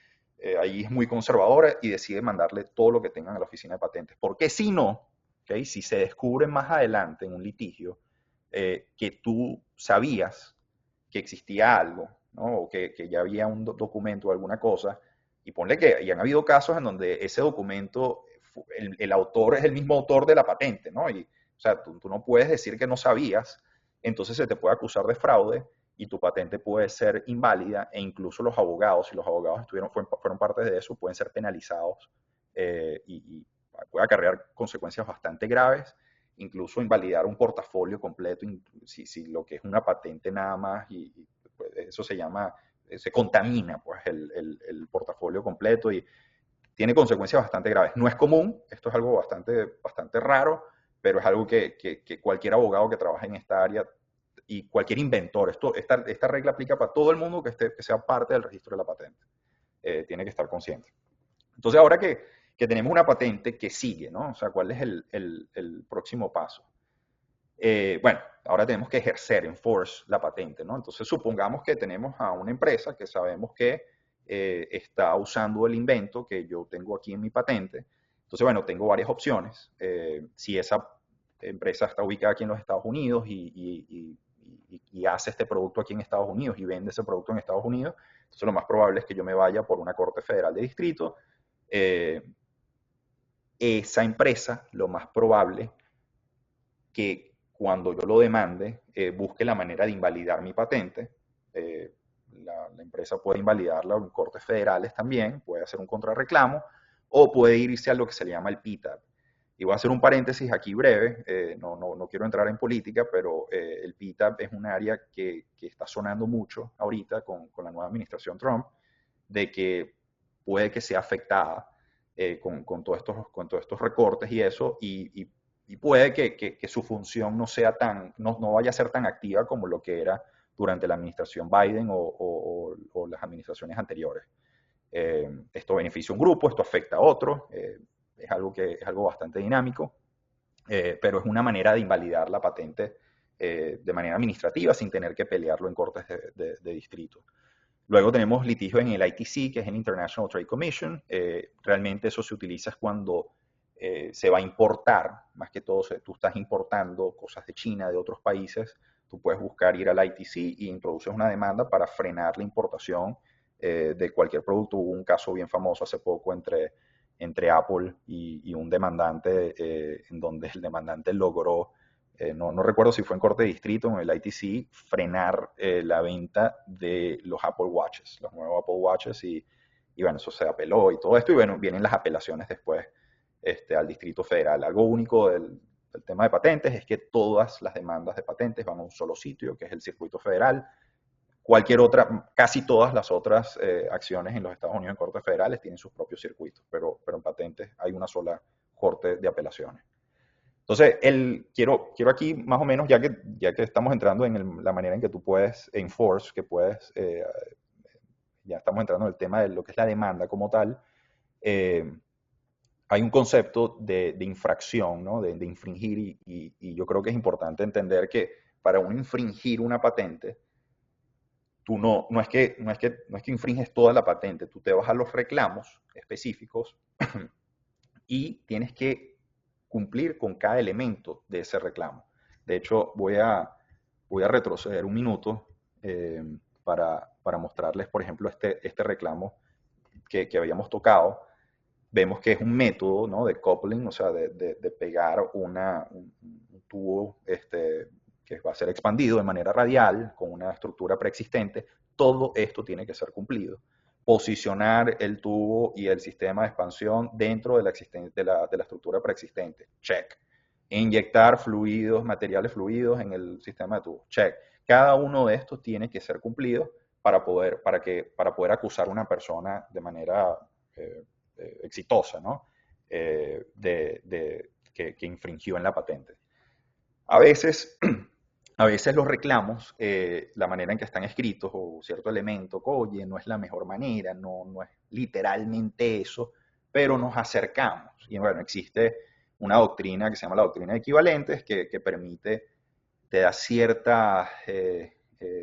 ahí es muy conservadora y decide mandarle todo lo que tengan a la oficina de patentes. Porque si no, ¿okay? Si se descubre más adelante en un litigio que tú sabías que existía algo, ¿no? O que ya había un documento o alguna cosa, y ponle que ya han habido casos en donde ese documento, el autor es el mismo autor de la patente, ¿no? Y, o sea, tú no puedes decir que no sabías, entonces se te puede acusar de fraude y tu patente puede ser inválida e incluso los abogados, si los abogados fueron parte de eso, pueden ser penalizados y puede acarrear consecuencias bastante graves, incluso invalidar un portafolio completo, si lo que es una patente nada más, y pues, eso se contamina pues el portafolio completo y tiene consecuencias bastante graves. No es común, esto es algo bastante raro, pero es algo que cualquier abogado que trabaje en esta área y cualquier inventor. Esta regla aplica para todo el mundo que sea parte del registro de la patente. Tiene que estar consciente. Entonces, ahora que tenemos una patente, ¿qué sigue, no? O sea, ¿cuál es el próximo paso? Bueno, ahora tenemos que enforce la patente, ¿no? Entonces, supongamos que tenemos a una empresa que sabemos que está usando el invento que yo tengo aquí en mi patente. Entonces, bueno, tengo varias opciones. Si esa empresa está ubicada aquí en los Estados Unidos y hace este producto aquí en Estados Unidos y vende ese producto en Estados Unidos, entonces lo más probable es que yo me vaya por una corte federal de distrito. Esa empresa, lo más probable que cuando yo lo demande, busque la manera de invalidar mi patente. La empresa puede invalidarla en cortes federales también, puede hacer un contrarreclamo, o puede irse a lo que se le llama el PTAB. Y voy a hacer un paréntesis aquí breve, no quiero entrar en política, pero el PTAB es un área que está sonando mucho ahorita con la nueva administración Trump, de que puede que sea afectada con todos estos recortes y eso, y puede que su función no vaya a ser tan activa como lo que era durante la administración Biden o las administraciones anteriores. Esto beneficia a un grupo, esto afecta a otro, es algo bastante dinámico, pero es una manera de invalidar la patente de manera administrativa sin tener que pelearlo en cortes de distrito. Luego tenemos litigios en el ITC, que es el International Trade Commission. Realmente eso se utiliza cuando se va a importar, más que todo, tú estás importando cosas de China, de otros países, tú puedes buscar ir al ITC y introduces una demanda para frenar la importación de cualquier producto. Hubo un caso bien famoso hace poco entre Apple y un demandante, en donde el demandante logró, no recuerdo si fue en corte de distrito o en el ITC, frenar la venta de los Apple Watches, los nuevos Apple Watches, y bueno, eso se apeló y todo esto, y bueno, vienen las apelaciones después al Distrito Federal. Algo único del tema de patentes es que todas las demandas de patentes van a un solo sitio, que es el circuito federal. Casi todas las otras acciones en los Estados Unidos en cortes federales tienen sus propios circuitos, pero en patentes hay una sola corte de apelaciones. Entonces, quiero aquí más o menos, ya que estamos entrando en la manera en que tú puedes enforce, ya estamos entrando en el tema de lo que es la demanda como tal, hay un concepto de infracción, ¿no? de infringir, y yo creo que es importante entender que para uno infringir una patente, tú no es que infringes toda la patente, tú te vas a los reclamos específicos y tienes que cumplir con cada elemento de ese reclamo. De hecho, voy a retroceder un minuto para mostrarles, por ejemplo, este reclamo que habíamos tocado. Vemos que es un método, ¿no? de coupling, o sea, de pegar un tubo que va a ser expandido de manera radial con una estructura preexistente. Todo esto tiene que ser cumplido. Posicionar el tubo y el sistema de expansión dentro de la estructura preexistente. Check. Inyectar materiales fluidos en el sistema de tubo. Check. Cada uno de estos tiene que ser cumplido para poder acusar a una persona de manera exitosa, ¿no? Que infringió en la patente. A veces los reclamos, la manera en que están escritos o cierto elemento, oye, no es la mejor manera, no es literalmente eso, pero nos acercamos. Y bueno, existe una doctrina que se llama la doctrina de equivalentes que te da cierta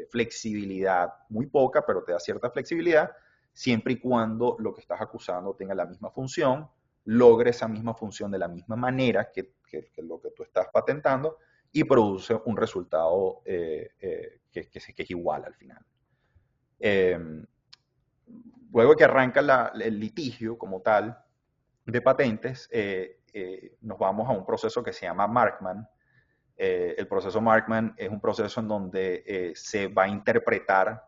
flexibilidad, muy poca, pero te da cierta flexibilidad, siempre y cuando lo que estás acusando tenga la misma función, logre esa misma función de la misma manera que lo que tú estás patentando, y produce un resultado que es igual al final. Luego que arranca el litigio como tal de patentes, nos vamos a un proceso que se llama Markman. El proceso Markman es un proceso en donde se va a interpretar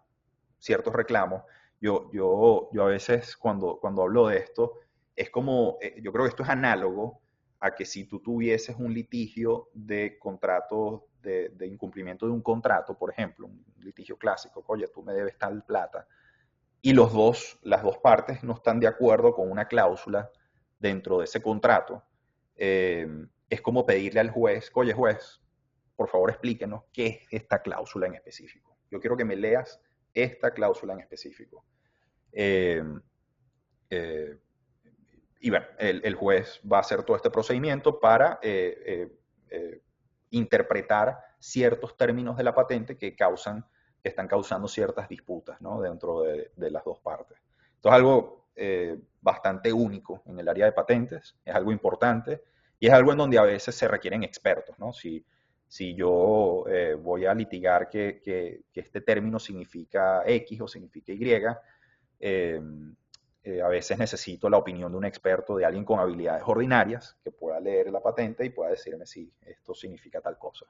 ciertos reclamos. Yo a veces cuando hablo de esto, es como, yo creo que esto es análogo a que si tú tuvieses un litigio de contrato, de incumplimiento de un contrato, por ejemplo, un litigio clásico, oye, tú me debes tal plata, y las dos partes no están de acuerdo con una cláusula dentro de ese contrato, es como pedirle al juez, oye juez, por favor explíquenos qué es esta cláusula en específico. Yo quiero que me leas esta cláusula en específico. Eh, eh, y bueno, el juez va a hacer todo este procedimiento para interpretar ciertos términos de la patente que están causando ciertas disputas, ¿no? Dentro de las dos partes. Esto es algo bastante único en el área de patentes, es algo importante y es algo en donde a veces se requieren expertos, ¿no? Si yo voy a litigar que este término significa X o significa Y, eh, a veces necesito la opinión de un experto, de alguien con habilidades ordinarias, que pueda leer la patente y pueda decirme si esto significa tal cosa,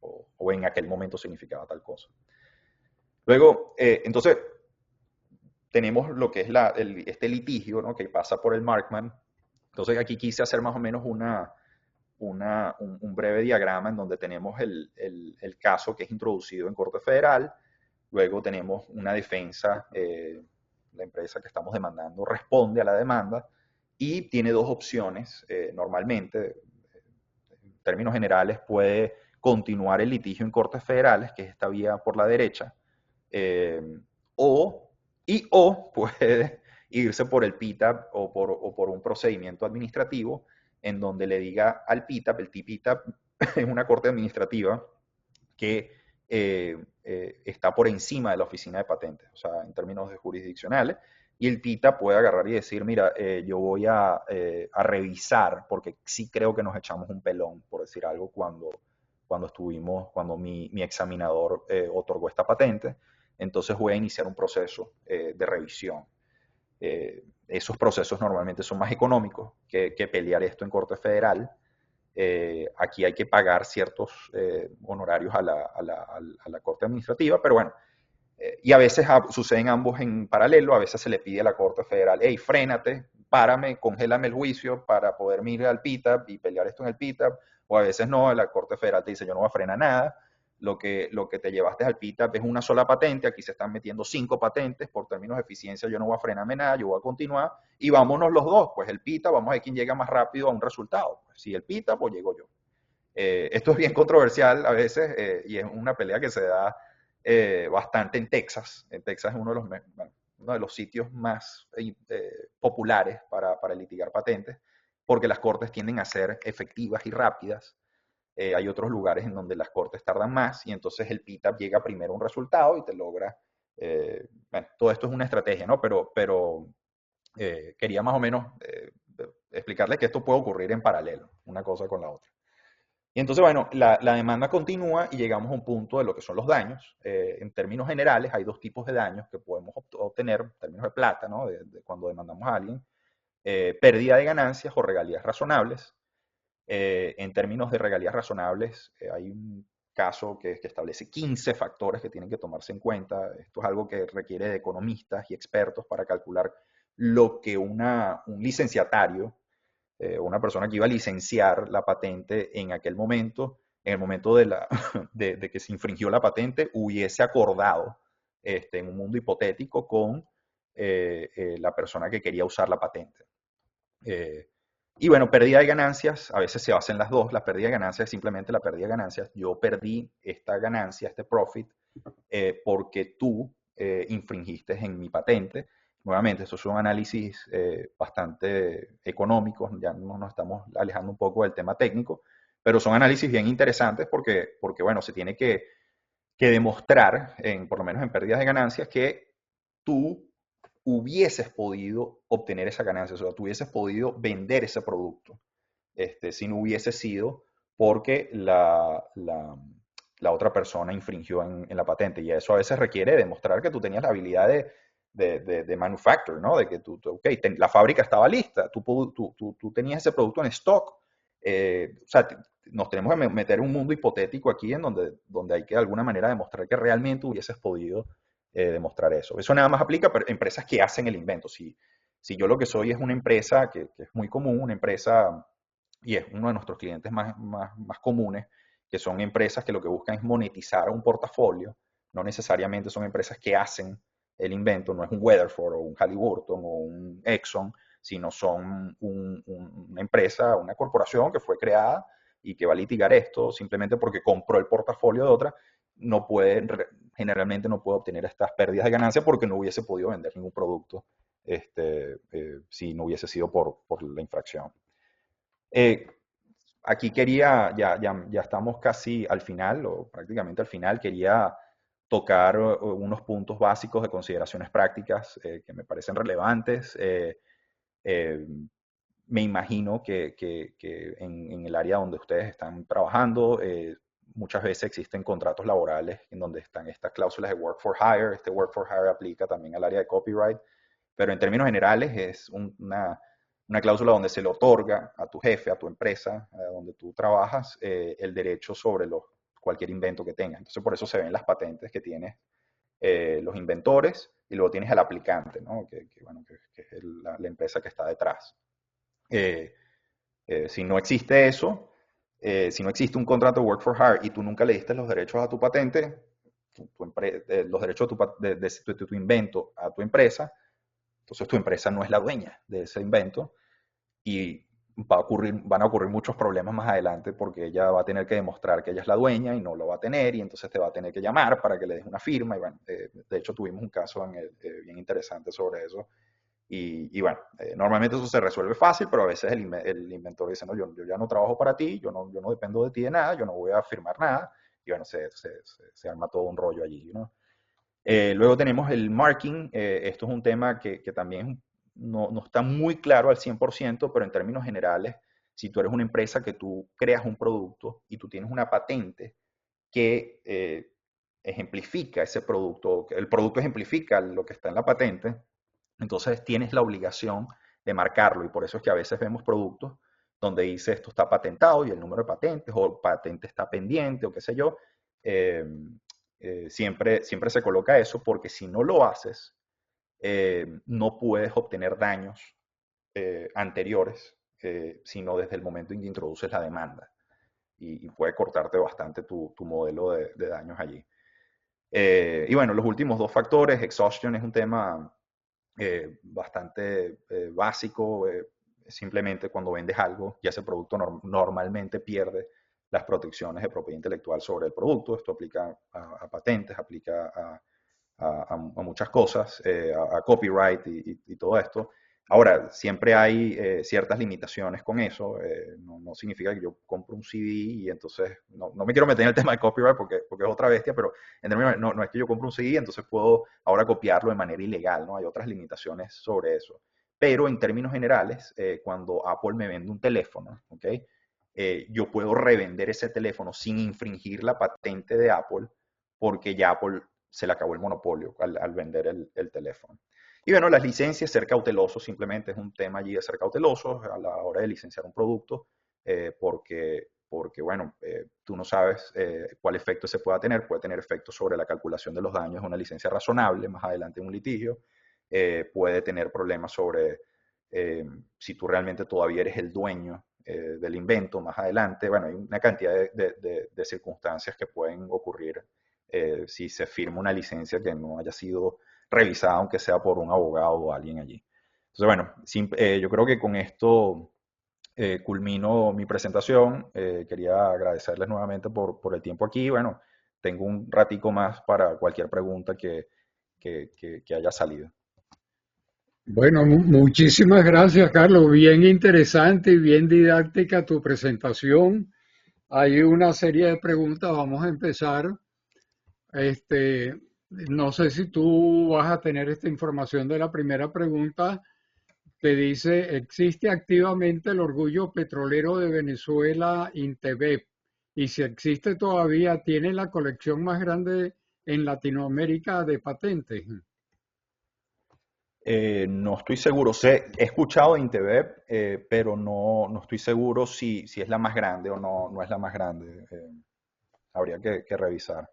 o en aquel momento significaba tal cosa. Luego, entonces, tenemos lo que es este litigio, ¿no? Que pasa por el Markman. Entonces, aquí quise hacer más o menos un breve diagrama en donde tenemos el caso que es introducido en Corte Federal, luego tenemos una defensa, la empresa que estamos demandando responde a la demanda y tiene dos opciones. Normalmente, en términos generales, puede continuar el litigio en Cortes Federales, que es esta vía por la derecha, eh, o puede irse por el PITAB o por un procedimiento administrativo en donde le diga al PITAB, el TPITAB es una corte administrativa que está por encima de la oficina de patentes, o sea, en términos de jurisdiccionales, y el PITA puede agarrar y decir, mira, yo voy a revisar, porque sí creo que nos echamos un pelón, por decir algo, cuando mi examinador otorgó esta patente, entonces voy a iniciar un proceso de revisión. Esos procesos normalmente son más económicos que pelear esto en Corte Federal. Aquí hay que pagar ciertos honorarios a la Corte Administrativa, pero bueno, y a veces suceden ambos en paralelo, a veces se le pide a la Corte Federal, hey, frénate, párame, congélame el juicio para poder ir al PITAB y pelear esto en el PITAB, o a veces no, la Corte Federal te dice, yo no voy a frenar nada, lo que te llevaste al PITAB es una sola patente, aquí se están metiendo 5 patentes, por términos de eficiencia yo no voy a frenarme nada, yo voy a continuar, y vámonos los dos, pues el PITAB, vamos a ver quién llega más rápido a un resultado, pues, si el PITAB o llego yo. Esto es bien controversial a veces y es una pelea que se da bastante en Texas. En Texas es uno de los sitios más populares para litigar patentes, porque las cortes tienden a ser efectivas y rápidas. Hay otros lugares en donde las cortes tardan más y entonces el PITAB llega primero a un resultado y te logra... bueno, todo esto es una estrategia, ¿no? Pero quería más o menos explicarles que esto puede ocurrir en paralelo, una cosa con la otra. Y entonces, bueno, la demanda continúa y llegamos a un punto de lo que son los daños. En términos generales, hay dos tipos de daños que podemos obtener, en términos de plata, ¿no? Cuando demandamos a alguien. Pérdida de ganancias o regalías razonables. En términos de regalías razonables, hay un caso que establece 15 factores que tienen que tomarse en cuenta. Esto es algo que requiere de economistas y expertos para calcular lo que un licenciatario, una persona que iba a licenciar la patente en aquel momento, en el momento de que se infringió la patente, hubiese acordado en un mundo hipotético con la persona que quería usar la patente. Y bueno, pérdida de ganancias, a veces se hacen las dos. La pérdida de ganancias es simplemente la pérdida de ganancias. Yo perdí esta ganancia, este profit, porque tú infringiste en mi patente. Nuevamente, estos son análisis bastante económicos, ya nos estamos alejando un poco del tema técnico, pero son análisis bien interesantes porque bueno, se tiene que demostrar, por lo menos en pérdidas de ganancias, que tú hubieses podido obtener esa ganancia, o sea, tú hubieses podido vender ese producto, si no hubiese sido porque la otra persona infringió en la patente. Y eso a veces requiere demostrar que tú tenías la habilidad de manufacture, ¿no? De que la fábrica estaba lista, tú tenías ese producto en stock. O sea, nos tenemos que meter en un mundo hipotético aquí en donde hay que de alguna manera demostrar que realmente hubieses podido demostrar eso. Eso nada más aplica para empresas que hacen el invento. Si yo lo que soy es una empresa que es muy común, una empresa, y es uno de nuestros clientes más comunes, que son empresas que lo que buscan es monetizar un portafolio, no necesariamente son empresas que hacen el invento, no es un Weatherford o un Halliburton o un Exxon, sino son una empresa, una corporación que fue creada y que va a litigar esto simplemente porque compró el portafolio de otra, no puede, generalmente no puede obtener estas pérdidas de ganancia porque no hubiese podido vender ningún producto si no hubiese sido por la infracción. Eh, Aquí quería, ya estamos casi al final, o prácticamente al final, quería tocar unos puntos básicos de consideraciones prácticas que me parecen relevantes. Eh, Me imagino que en el área donde ustedes están trabajando, muchas veces existen contratos laborales en donde están estas cláusulas de work for hire. Este work for hire aplica también al área de copyright, pero en términos generales es una cláusula donde se le otorga a tu jefe, a tu empresa, a donde tú trabajas, el derecho sobre cualquier invento que tengas. Entonces, por eso se ven las patentes que tienes los inventores y luego tienes al aplicante, ¿no? Bueno, que es la empresa que está detrás. Eh, si no existe eso, si no existe un contrato de work for hire y tú nunca le diste los derechos a tu patente, los derechos de tu invento a tu empresa, entonces tu empresa no es la dueña de ese invento y van a ocurrir muchos problemas más adelante porque ella va a tener que demostrar que ella es la dueña y no lo va a tener y entonces te va a tener que llamar para que le des una firma y bueno, de hecho tuvimos un caso bien interesante sobre eso y bueno, normalmente eso se resuelve fácil, pero a veces el inventor dice, no, yo ya no trabajo para ti, yo no dependo de ti de nada, yo no voy a firmar nada y bueno, se arma todo un rollo allí, ¿no? Luego tenemos el marking. Esto es un tema que también no está muy claro al 100%, pero en términos generales, si tú eres una empresa que tú creas un producto y tú tienes una patente que ejemplifica ese producto, que el producto ejemplifica lo que está en la patente, entonces tienes la obligación de marcarlo y por eso es que a veces vemos productos donde dice esto está patentado y el número de patentes o patente está pendiente o qué sé yo. Eh, siempre se coloca eso porque si no lo haces, no puedes obtener daños anteriores, sino desde el momento en que introduces la demanda y puede cortarte bastante tu modelo de daños allí. Y bueno, los últimos dos factores, exhaustion es un tema bastante básico. Simplemente cuando vendes algo, ya ese producto normalmente pierde las protecciones de propiedad intelectual sobre el producto. Esto aplica a patentes, aplica a muchas cosas, a copyright y todo esto. Ahora, siempre hay ciertas limitaciones con eso. No significa que yo compro un CD y entonces, no me quiero meter en el tema de copyright porque es otra bestia, pero en términos, no es que yo compro un CD y entonces puedo ahora copiarlo de manera ilegal, ¿no? Hay otras limitaciones sobre eso. Pero en términos generales, cuando Apple me vende un teléfono, ¿ok? Yo puedo revender ese teléfono sin infringir la patente de Apple porque ya Apple se le acabó el monopolio al vender el teléfono. Y bueno, las licencias, ser cautelosos, simplemente es un tema allí de ser cautelosos a la hora de licenciar un producto, porque bueno, tú no sabes cuál efecto se puede tener efectos sobre la calculación de los daños de una licencia razonable, más adelante en un litigio, puede tener problemas sobre si tú realmente todavía eres el dueño del invento más adelante. Bueno, hay una cantidad de circunstancias que pueden ocurrir si se firma una licencia que no haya sido revisada, aunque sea por un abogado o alguien allí. Entonces, bueno, yo creo que con esto culmino mi presentación. Quería agradecerles nuevamente por el tiempo aquí. Bueno, tengo un ratico más para cualquier pregunta que haya salido. Bueno, muchísimas gracias, Carlos. Bien interesante y bien didáctica tu presentación. Hay una serie de preguntas. Vamos a empezar. No sé si tú vas a tener esta información de la primera pregunta que dice, ¿existe activamente el orgullo petrolero de Venezuela, INTEBEP? Y si existe todavía, ¿tiene la colección más grande en Latinoamérica de patentes? No estoy seguro, he escuchado de Intevep, pero no estoy seguro si es la más grande o no es la más grande. Habría que revisar.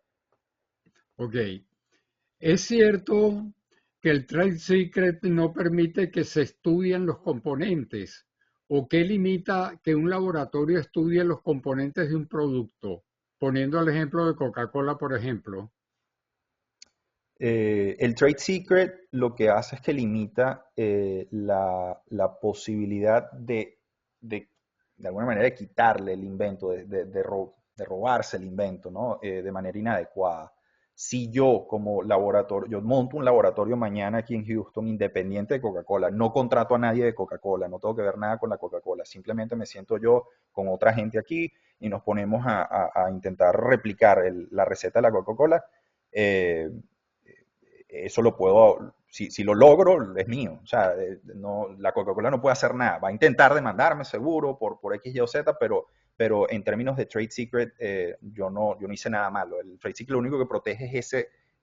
Ok. ¿Es cierto que el Trade Secret no permite que se estudien los componentes? ¿O qué limita que un laboratorio estudie los componentes de un producto? Poniendo el ejemplo de Coca-Cola, por ejemplo. El trade secret lo que hace es que limita la posibilidad de de alguna manera, de quitarle el invento, de robarse el invento, ¿no? De manera inadecuada. Si yo como laboratorio, yo monto un laboratorio mañana aquí en Houston independiente de Coca-Cola, no contrato a nadie de Coca-Cola, no tengo que ver nada con la Coca-Cola, simplemente me siento yo con otra gente aquí y nos ponemos a intentar replicar la receta de la Coca-Cola, eh, eso lo puedo, si lo logro, es mío. O sea, no, la Coca-Cola no puede hacer nada. Va a intentar demandarme seguro por X, Y o Z, pero en términos de trade secret, yo no hice nada malo. El trade secret lo único que protege es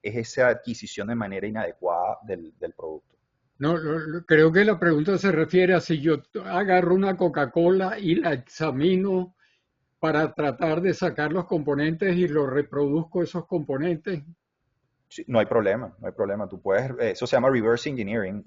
esa adquisición de manera inadecuada del producto. No, creo que la pregunta se refiere a si yo agarro una Coca-Cola y la examino para tratar de sacar los componentes y los reproduzco esos componentes. Sí, no hay problema, no hay problema. Tú puedes, eso se llama reverse engineering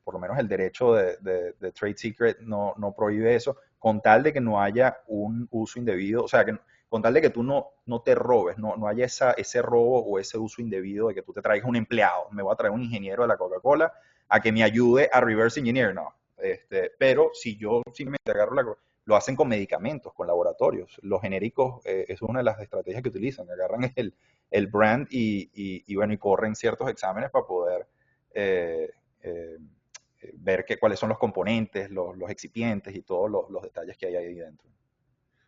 por lo menos el derecho de trade secret no prohíbe eso, con tal de que no haya un uso indebido, o sea, con tal de que tú no te robes, no haya ese robo o ese uso indebido de que tú te traigas un empleado, me voy a traer un ingeniero de la Coca-Cola a que me ayude a reverse engineer, no. Pero si yo simplemente agarro lo hacen con medicamentos, con laboratorios. Los genéricos es una de las estrategias que utilizan, agarran el brand bueno, y corren ciertos exámenes para poder eh, eh, ver cuáles son los componentes, los excipientes y todos los detalles que hay ahí dentro.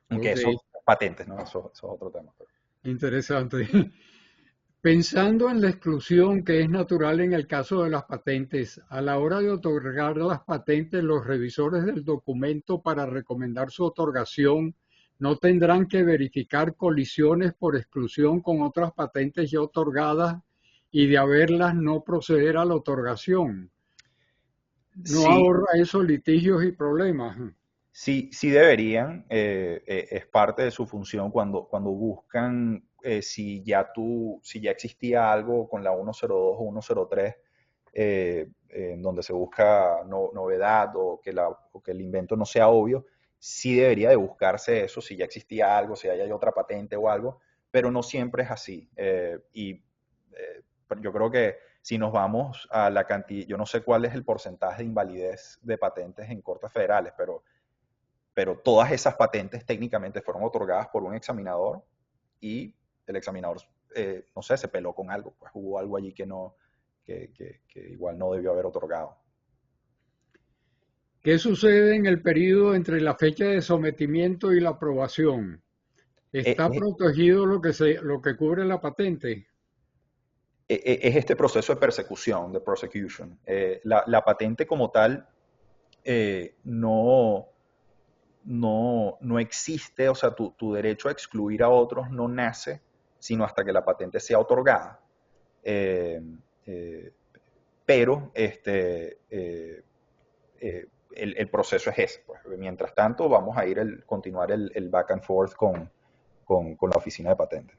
Aunque Ok, eso, patentes, ¿no? Eso es otro tema. interesante. Pensando en la exclusión que es natural en el caso de las patentes, a la hora de otorgar las patentes, los revisores del documento para recomendar su otorgación no tendrán que verificar colisiones por exclusión con otras patentes ya otorgadas y de haberlas no proceder a la otorgación. ¿No Sí, ahorra eso litigios y problemas? sí deberían, es parte de su función cuando buscan si ya existía algo con la 102 o 103, en donde se busca novedad o que el invento no sea obvio, sí debería de buscarse eso, si ya existía algo, si hay otra patente o algo, pero no siempre es así. Yo creo que si nos vamos a la cantidad, yo no sé cuál es el porcentaje de invalidez de patentes en cortes federales, pero todas esas patentes técnicamente fueron otorgadas por un examinador y el examinador, no sé, se peló con algo, pues hubo algo allí que igual no debió haber otorgado. ¿Qué sucede en el periodo entre la fecha de sometimiento y la aprobación? ¿Está Es, protegido lo que cubre la patente? es este proceso de persecución, de prosecution. La patente como tal no existe, o sea, tu derecho a excluir a otros no nace sino hasta que la patente sea otorgada. Eh, eh, pero el proceso es ese. Pues. Mientras tanto, vamos a continuar el back and forth con la oficina de patentes.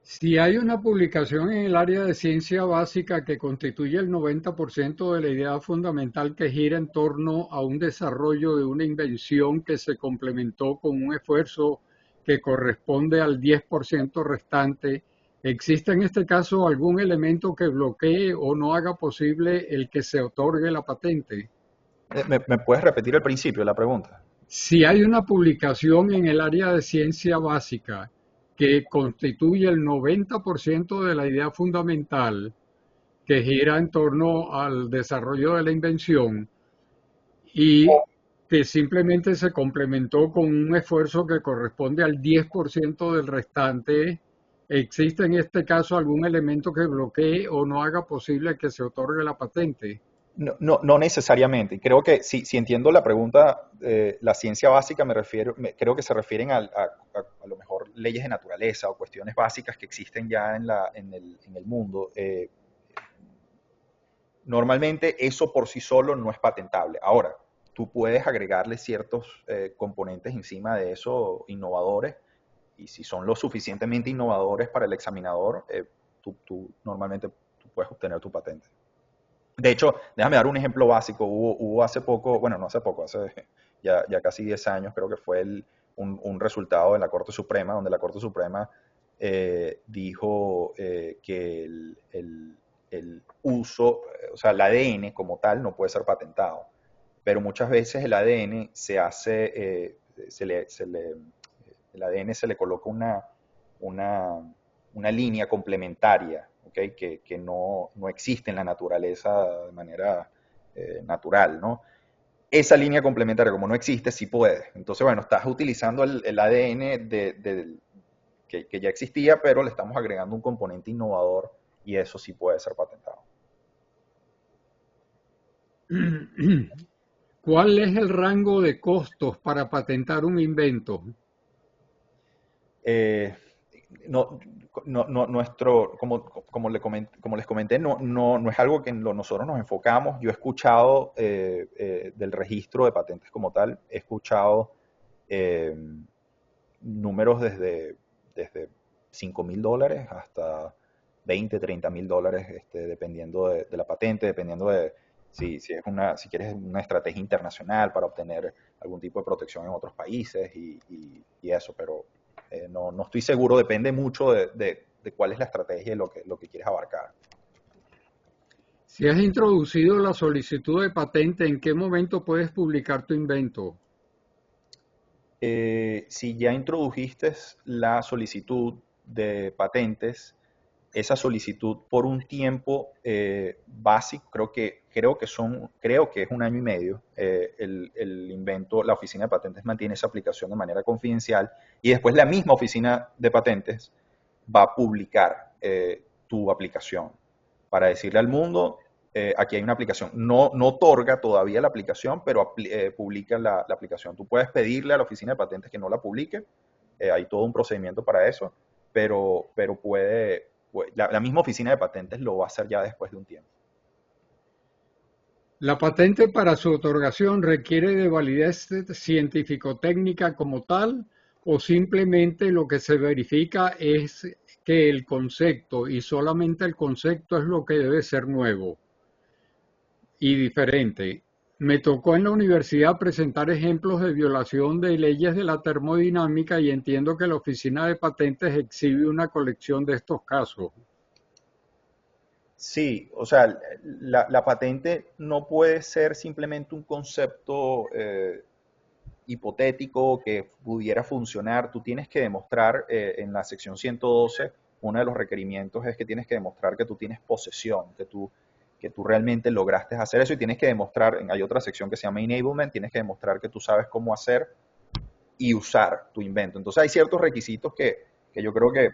Si hay una publicación en el área de ciencia básica que constituye el 90% de la idea fundamental que gira en torno a un desarrollo de una invención que se complementó con un esfuerzo que corresponde al 10% restante, ¿existe en este caso algún elemento que bloquee o no haga posible el que se otorgue la patente? ¿Me puedes repetir el principio de la pregunta? Si hay una publicación en el área de ciencia básica que constituye el 90% de la idea fundamental que gira en torno al desarrollo de la invención y que simplemente se complementó con un esfuerzo que corresponde al 10% del restante, ¿existe en este caso algún elemento que bloquee o no haga posible que se otorgue la patente? No necesariamente. Creo que si entiendo la pregunta, la ciencia básica creo que se refieren a lo mejor leyes de naturaleza o cuestiones básicas que existen ya en el mundo. Normalmente eso por sí solo no es patentable. Ahora, tú puedes agregarle ciertos componentes encima de eso innovadores y si son lo suficientemente innovadores para el examinador, normalmente tú puedes obtener tu patente. De hecho, déjame dar un ejemplo básico. Hubo hace poco, bueno, no hace poco, hace ya casi 10 años, creo que fue un resultado en la Corte Suprema, donde la Corte Suprema dijo que el uso, o sea, el ADN como tal no puede ser patentado, pero muchas veces el ADN se hace, el ADN se le coloca una, una línea complementaria, ¿okay? Que no existe en la naturaleza de manera natural, ¿no? Esa línea complementaria, como no existe, sí puede. Entonces, bueno, estás utilizando el ADN que ya existía, pero le estamos agregando un componente innovador y eso sí puede ser patentado. ¿Cuál es el rango de costos para patentar un invento? Eh, no, como les comenté, no es algo que nosotros nos enfocamos. Yo he escuchado del registro de patentes como tal, he escuchado eh, números desde $5,000 hasta 20, $30,000, dependiendo de la patente, dependiendo de si quieres una estrategia internacional para obtener algún tipo de protección en otros países y eso, pero no estoy seguro, depende mucho de cuál es la estrategia y lo que quieres abarcar. Si has introducido la solicitud de patente, ¿en qué momento puedes publicar tu invento? Si ya introdujiste la solicitud de patentes, esa solicitud por un tiempo básico, creo que es 1 año y medio. El invento, la oficina de patentes mantiene esa aplicación de manera confidencial y después la misma oficina de patentes va a publicar tu aplicación para decirle al mundo, aquí hay una aplicación. No otorga todavía la aplicación, pero publica la aplicación. Tú puedes pedirle a la oficina de patentes que no la publique, hay todo un procedimiento para eso, pero la misma oficina de patentes lo va a hacer ya después de un tiempo. La patente para su otorgación requiere de validez científico-técnica como tal o simplemente lo que se verifica es que el concepto y solamente el concepto es lo que debe ser nuevo y diferente. Me tocó en la universidad presentar ejemplos de violación de leyes de la termodinámica y entiendo que la oficina de patentes exhibe una colección de estos casos. Sí, o sea, la patente no puede ser simplemente un concepto hipotético que pudiera funcionar. Tú tienes que demostrar en la sección 112, uno de los requerimientos es que tienes que demostrar que tú tienes posesión, que tú realmente lograste hacer eso y tienes que demostrar, hay otra sección que se llama enablement, tienes que demostrar que tú sabes cómo hacer y usar tu invento. Entonces hay ciertos requisitos que yo creo que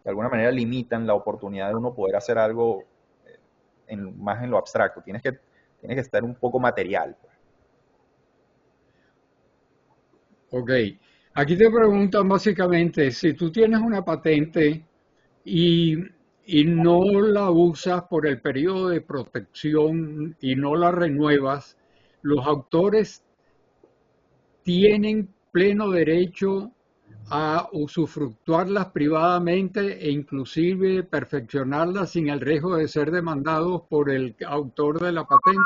de alguna manera limitan la oportunidad de uno poder hacer algo más en lo abstracto. Tienes que estar un poco material. Ok, aquí te preguntan básicamente si tú tienes una patente y, y no la usas por el periodo de protección y no la renuevas, los autores tienen pleno derecho a usufructuarlas privadamente e inclusive perfeccionarlas sin el riesgo de ser demandados por el autor de la patente.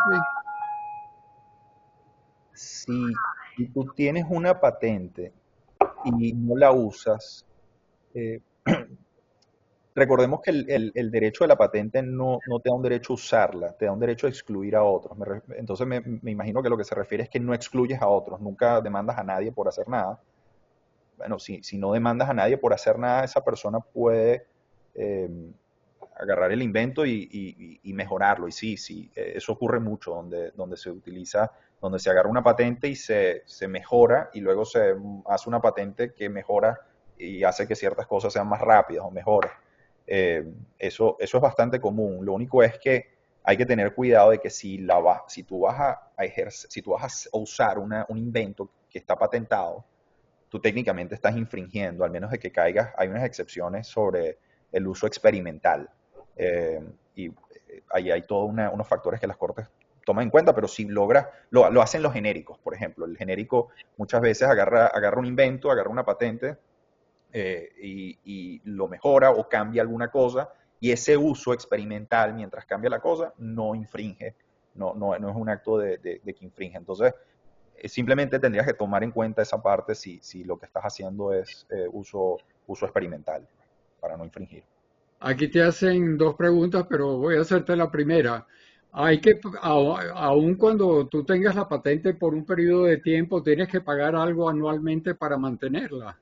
Si tú tienes una patente y no la usas, eh, recordemos que el derecho de la patente no te da un derecho a usarla, te da un derecho a excluir a otros. Entonces me imagino que lo que se refiere es que no excluyes a otros, nunca demandas a nadie por hacer nada. Bueno, si no demandas a nadie por hacer nada, esa persona puede eh, agarrar el invento y mejorarlo. Y sí, eso ocurre mucho, donde se utiliza, donde se agarra una patente y se mejora y luego se hace una patente que mejora y hace que ciertas cosas sean más rápidas o mejores. Eso es bastante común. Lo único es que hay que tener cuidado de que si tú vas a ejercer, si tú vas a usar un invento que está patentado, tú técnicamente estás infringiendo, al menos de que caigas, hay unas excepciones sobre el uso experimental. Y ahí hay todos unos factores que las cortes toman en cuenta, pero si logra, lo hacen los genéricos, por ejemplo. El genérico muchas veces agarra un invento, agarra una patente y lo mejora o cambia alguna cosa, y ese uso experimental, mientras cambia la cosa, no infringe, no es un acto de que infringe. Entonces, simplemente tendrías que tomar en cuenta esa parte si lo que estás haciendo es uso experimental para no infringir. Aquí te hacen dos preguntas, pero voy a hacerte la primera. Hay que, aun cuando tú tengas la patente por un periodo de tiempo, tienes que pagar algo anualmente para mantenerla.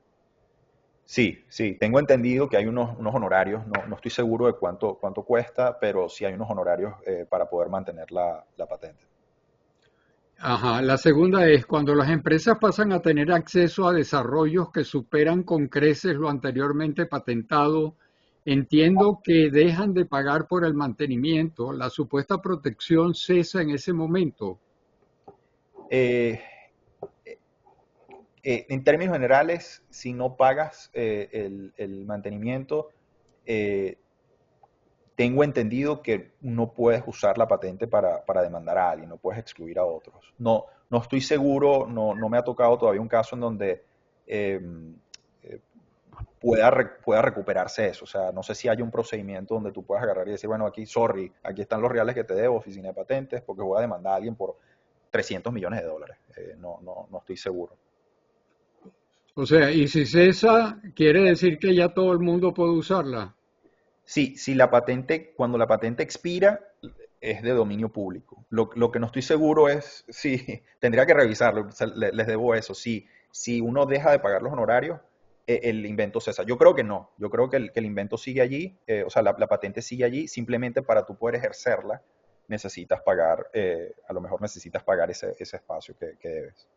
Sí, sí, tengo entendido que hay unos honorarios, no estoy seguro de cuánto cuesta, pero sí hay unos honorarios para poder mantener la patente. Ajá. La segunda es cuando las empresas pasan a tener acceso a desarrollos que superan con creces lo anteriormente patentado, entiendo que dejan de pagar por el mantenimiento. La supuesta protección cesa en ese momento. Eh, en términos generales, si no pagas el mantenimiento, eh, tengo entendido que no puedes usar la patente para demandar a alguien, no puedes excluir a otros. No estoy seguro, no me ha tocado todavía un caso en donde eh, eh, pueda recuperarse eso. O sea, no sé si hay un procedimiento donde tú puedas agarrar y decir, bueno, aquí, sorry, aquí están los reales que te debo, oficina de patentes, porque voy a demandar a alguien por 300 millones de dólares. No estoy seguro. O sea, y si cesa, quiere decir que ya todo el mundo puede usarla. Sí, si cuando la patente expira, es de dominio público. Lo que no estoy seguro es si, tendría que revisarlo, o sea, les debo eso. Si uno deja de pagar los honorarios, el invento cesa. Yo creo que no, yo creo que el invento sigue allí, o sea, la patente sigue allí, simplemente para tú poder ejercerla, necesitas pagar, a lo mejor necesitas pagar ese espacio que debes.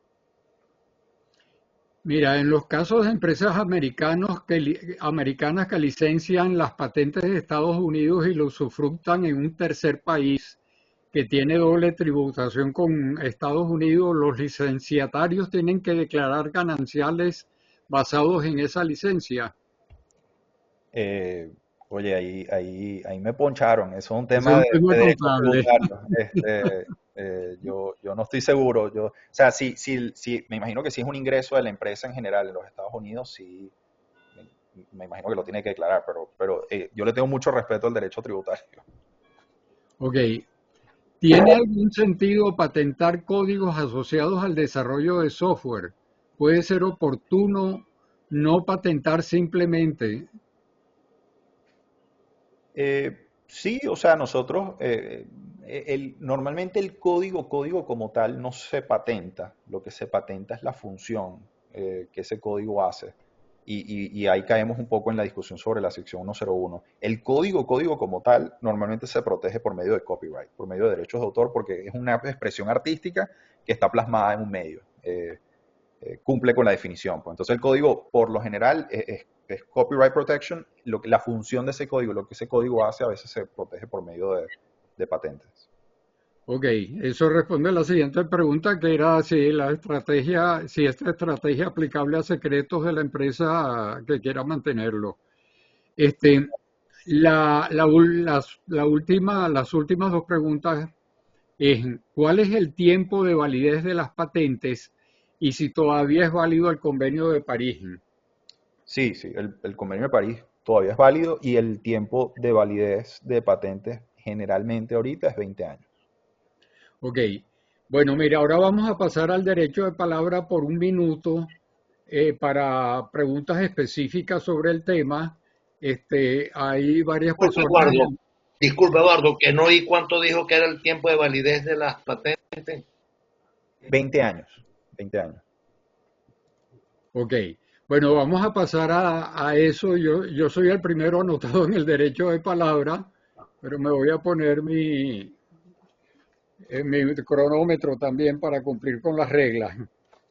Mira, en los casos de empresas americanas que licencian las patentes de Estados Unidos y lo usufructan en un tercer país que tiene doble tributación con Estados Unidos, los licenciatarios tienen que declarar gananciales basados en esa licencia. Eh, Oye, ahí me poncharon. Eso es un Ese es tema un tema de derecho contable. tributario. Yo no estoy seguro. O sea, me imagino que si es un ingreso de la empresa en general en los Estados Unidos, sí, me, me imagino que lo tiene que declarar, pero yo le tengo mucho respeto al derecho tributario. Ok, ¿tiene algún sentido patentar códigos asociados al desarrollo de software? Puede ser oportuno no patentar simplemente. Sí, o sea, nosotros, normalmente el código como tal no se patenta, lo que se patenta es la función que ese código hace. Y ahí caemos un poco en la discusión sobre la sección 101. El código como tal, normalmente se protege por medio de copyright, por medio de derechos de autor, porque es una expresión artística que está plasmada en un medio. Cumple con la definición. Pues. Entonces el código, por lo general, es copyright protection. La función de ese código, lo que ese código hace, a veces se protege por medio de patentes. Ok, eso responde a la siguiente pregunta, que era si la estrategia, si esta estrategia es aplicable a secretos de la empresa que quiera mantenerlo. Este, las últimas dos preguntas es, ¿cuál es el tiempo de validez de las patentes y si todavía es válido el convenio de París? Sí, sí, el convenio de París todavía es válido y el tiempo de validez de patentes generalmente ahorita es 20 años. Ok, bueno, mira, ahora vamos a pasar al derecho de palabra por un minuto para preguntas específicas sobre el tema. Hay varias Disculpe, personas. Eduardo. Disculpe, Eduardo, que no oí cuánto dijo que era el tiempo de validez de las patentes. 20 años, 20 años. Ok, bueno, vamos a pasar a eso. Yo soy el primero anotado en el derecho de palabra, pero me voy a poner mi cronómetro también para cumplir con las reglas.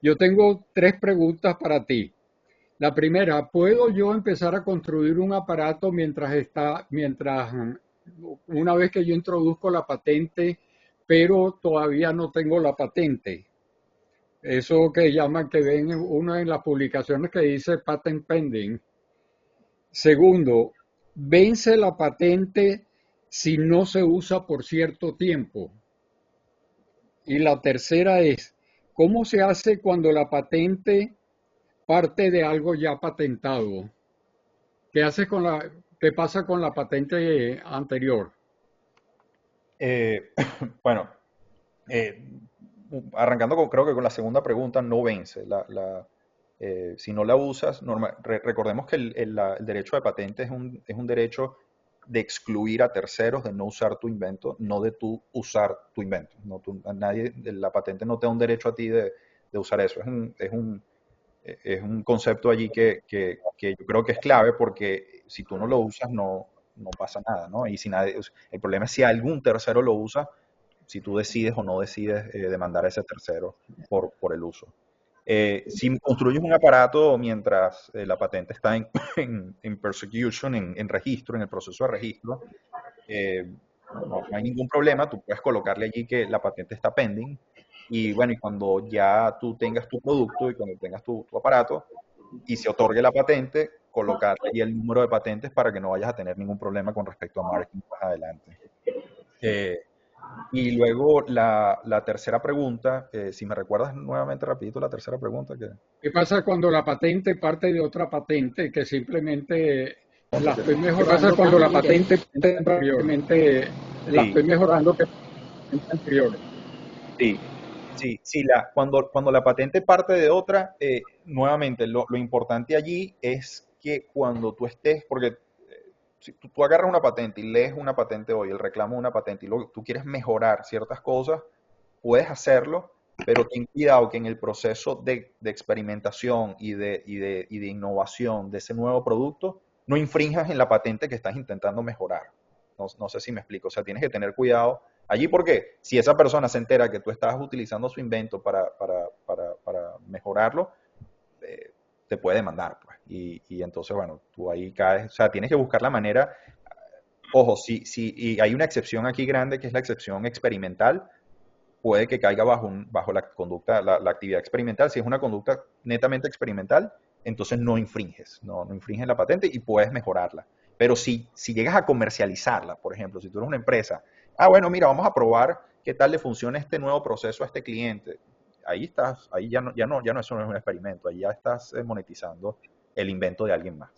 Yo tengo tres preguntas para ti. La primera, ¿puedo yo empezar a construir un aparato una vez que yo introduzco la patente, pero todavía no tengo la patente? Eso que llaman, que ven uno en las publicaciones que dice patent pending. Segundo, vence la patente si no se usa por cierto tiempo. Y la tercera es, ¿cómo se hace cuando la patente parte de algo ya patentado? ¿Qué pasa con la patente anterior? Eh, bueno, eh, arrancando creo que con la segunda pregunta, no vence. Si no la usas, recordemos que el derecho de patente es un derecho de excluir a terceros de no usar tu invento, no de tú usar tu invento. No, la patente no te da un derecho a ti de usar eso. Es un concepto allí que yo creo que es clave, porque si tú no lo usas no pasa nada, ¿no? Y si nadie, el problema es si algún tercero lo usa, si tú decides o no decides demandar a ese tercero por el uso. Si construyes un aparato mientras la patente está en persecution, en registro, en el proceso de registro, no hay ningún problema. Tú puedes colocarle allí que la patente está pending, y bueno, y cuando ya tú tengas tu producto y cuando tengas tu aparato y se otorgue la patente, colocarle ahí el número de patentes para que no vayas a tener ningún problema con respecto a marketing más adelante. Y luego la tercera pregunta, si me recuerdas nuevamente rapidito la tercera pregunta. ¿Qué pasa cuando la patente parte de otra patente que simplemente la estoy mejorando? ¿Qué pasa cuando la patente simplemente la estoy mejorando que la patente anterior? Sí, cuando la patente parte de otra, nuevamente, lo importante allí es que cuando tú estés, porque si tú agarras una patente y lees una patente hoy, el reclamo de una patente, y luego tú quieres mejorar ciertas cosas, puedes hacerlo, pero ten cuidado que en el proceso de experimentación y de innovación de ese nuevo producto, no infrinjas en la patente que estás intentando mejorar. No sé si me explico. O sea, tienes que tener cuidado allí, porque si esa persona se entera que tú estás utilizando su invento para mejorarlo, te puede demandar, pues. Y entonces, bueno, tú ahí caes. O sea, tienes que buscar la manera. Ojo, y hay una excepción aquí grande, que es la excepción experimental. Puede que caiga bajo la conducta, la actividad experimental. Si es una conducta netamente experimental, entonces no infringes la patente y puedes mejorarla. Pero si llegas a comercializarla, por ejemplo, si tú eres una empresa, bueno, mira, vamos a probar qué tal le funciona este nuevo proceso a este cliente. Ahí ya no, eso no es un experimento, ahí ya estás monetizando el invento de alguien más.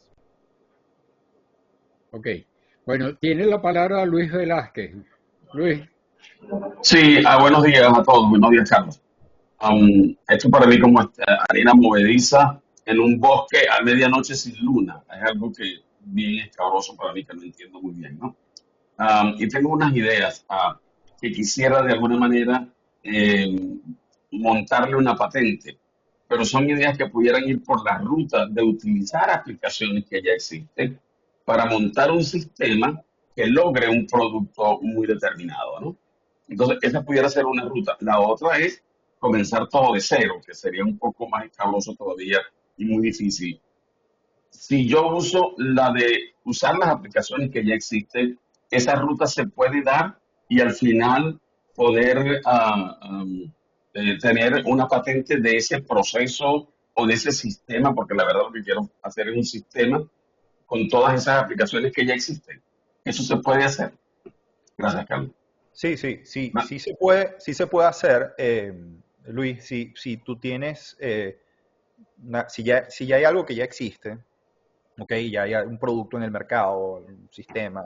Ok. Bueno, tiene la palabra Luis Velázquez. Luis. Sí, buenos días a todos, buenos días, Carlos. Esto para mí como arena movediza en un bosque a medianoche sin luna. Es algo que bien escabroso para mí, que no entiendo muy bien, ¿no? Y tengo unas ideas que quisiera de alguna manera eh, montarle una patente, pero son ideas que pudieran ir por la ruta de utilizar aplicaciones que ya existen para montar un sistema que logre un producto muy determinado, ¿no? Entonces, esa pudiera ser una ruta. La otra es comenzar todo de cero, que sería un poco más escabroso todavía y muy difícil. Si yo uso la de usar las aplicaciones que ya existen, esa ruta se puede dar y al final poder tener una patente de ese proceso o de ese sistema, porque la verdad lo que quiero hacer es un sistema con todas esas aplicaciones que ya existen. Eso se puede hacer. Gracias, Carlos. Sí se puede hacer, Luis, si tú tienes, si ya hay algo que ya existe, ok, ya hay un producto en el mercado, un sistema,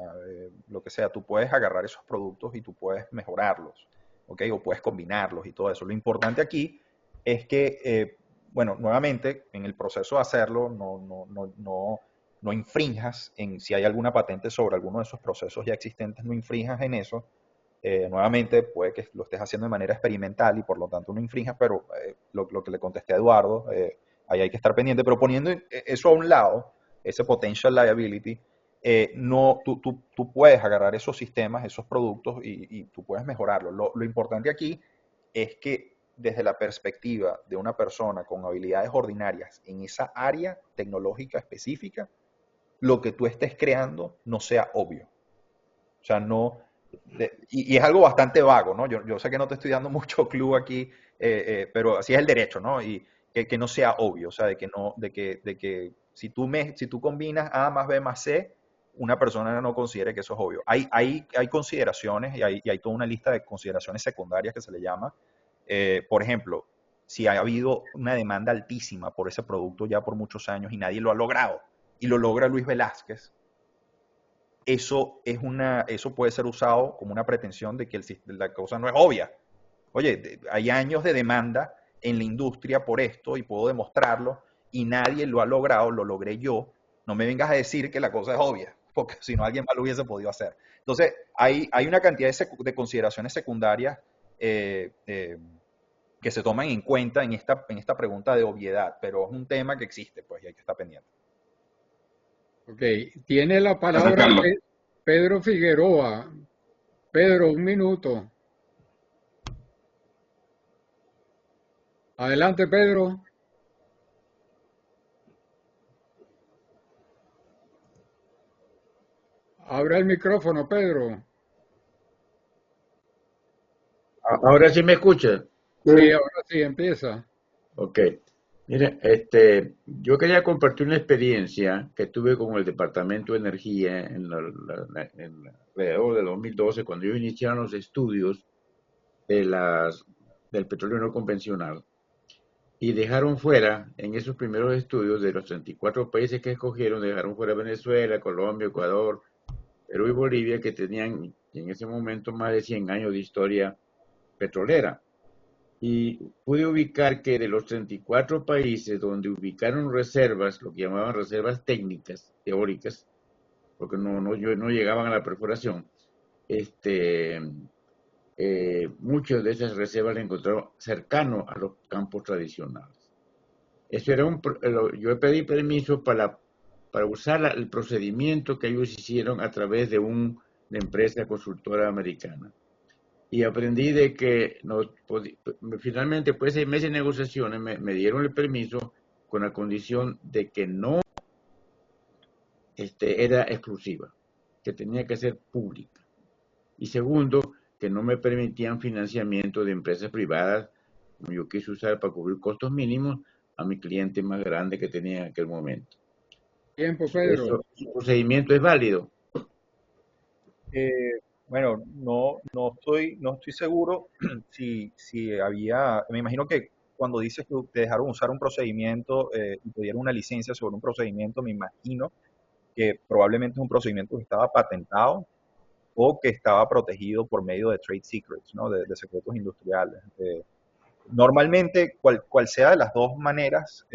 lo que sea, tú puedes agarrar esos productos y tú puedes mejorarlos, ok, o puedes combinarlos y todo eso. Lo importante aquí es que, bueno, nuevamente, en el proceso de hacerlo, no infrinjas si hay alguna patente sobre alguno de esos procesos ya existentes, no infrinjas en eso. Nuevamente, puede que lo estés haciendo de manera experimental y por lo tanto no infrinjas, pero lo que le contesté a Eduardo, ahí hay que estar pendiente, pero poniendo eso a un lado, ese potential liability, tú puedes agarrar esos sistemas, esos productos y tú puedes mejorarlos. Lo importante aquí es que desde la perspectiva de una persona con habilidades ordinarias en esa área tecnológica específica, lo que tú estés creando no sea obvio. O sea, y es algo bastante vago, ¿no? Yo sé que no te estoy dando mucho clue aquí, pero así es el derecho, ¿no? Y que no sea obvio, o sea, de que si tú combinas A más B más C, una persona no considere que eso es obvio. Hay consideraciones y hay toda una lista de consideraciones secundarias que se le llama. Por ejemplo, si ha habido una demanda altísima por ese producto ya por muchos años y nadie lo ha logrado, y lo logra Luis Velázquez, eso puede ser usado como una pretensión de que la cosa no es obvia. Oye, hay años de demanda en la industria por esto y puedo demostrarlo y nadie lo ha logrado, lo logré yo. No me vengas a decir que la cosa es obvia. porque si no alguien más lo hubiese podido hacer. Entonces, hay una cantidad de consideraciones secundarias que se toman en cuenta en esta pregunta de obviedad, pero es un tema que existe, pues, y hay que estar pendiente. Ok, tiene la Gracias, palabra Carlos. Pedro Figueroa. Pedro, un minuto. Adelante, Pedro. Abra el micrófono, Pedro. Ahora sí me escucha. Sí, ahora sí, empieza. Ok. Mire, yo quería compartir una experiencia que tuve con el Departamento de Energía alrededor de 2012, cuando ellos iniciaron los estudios del petróleo no convencional y dejaron fuera, en esos primeros estudios, de los 34 países que escogieron, dejaron fuera Venezuela, Colombia, Ecuador, Perú y Bolivia, que tenían en ese momento más de 100 años de historia petrolera. Y pude ubicar que de los 34 países donde ubicaron reservas, lo que llamaban reservas técnicas, teóricas, porque no llegaban a la perforación, muchas de esas reservas las encontraron cercanos a los campos tradicionales. Eso era yo pedí permiso para usar el procedimiento que ellos hicieron a través de una empresa consultora americana. Y aprendí de que finalmente, después de 6 meses de negociaciones, me dieron el permiso con la condición de que no era exclusiva, que tenía que ser pública. Y segundo, que no me permitían financiamiento de empresas privadas, como yo quise usar para cubrir costos mínimos a mi cliente más grande que tenía en aquel momento. Tiempo, Pedro. ¿Ese procedimiento es válido? Bueno, no estoy seguro si había, me imagino que cuando dices que te dejaron usar un procedimiento y te dieron una licencia sobre un procedimiento, me imagino que probablemente es un procedimiento que estaba patentado o que estaba protegido por medio de trade secrets, ¿no? De secretos industriales. Normalmente, cual sea de las dos maneras,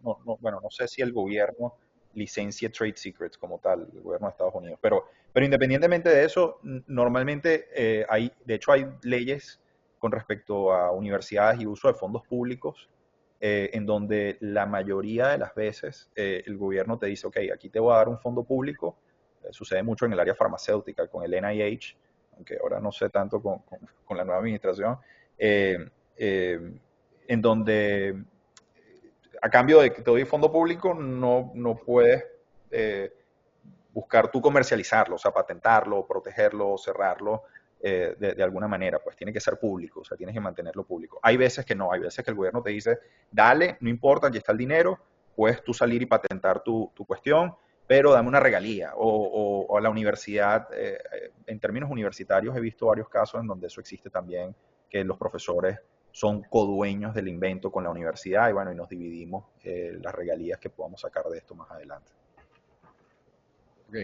bueno, no sé si el gobierno licencia trade secrets como tal, el gobierno de Estados Unidos, pero independientemente de eso, normalmente de hecho hay leyes con respecto a universidades y uso de fondos públicos, en donde la mayoría de las veces el gobierno te dice, ok, aquí te voy a dar un fondo público, sucede mucho en el área farmacéutica con el NIH, aunque ahora no sé tanto con la nueva administración, eh, eh, en donde a cambio de que te doy fondo público, no puedes buscar tú comercializarlo, o sea, patentarlo, protegerlo, cerrarlo de alguna manera, pues tiene que ser público, o sea, tienes que mantenerlo público. Hay veces que no, hay veces que el gobierno te dice, dale, no importa, aquí está el dinero, puedes tú salir y patentar tu cuestión, pero dame una regalía. O a la universidad, en términos universitarios he visto varios casos en donde eso existe también, que los profesores son codueños del invento con la universidad y bueno, y nos dividimos las regalías que podamos sacar de esto más adelante. Ok.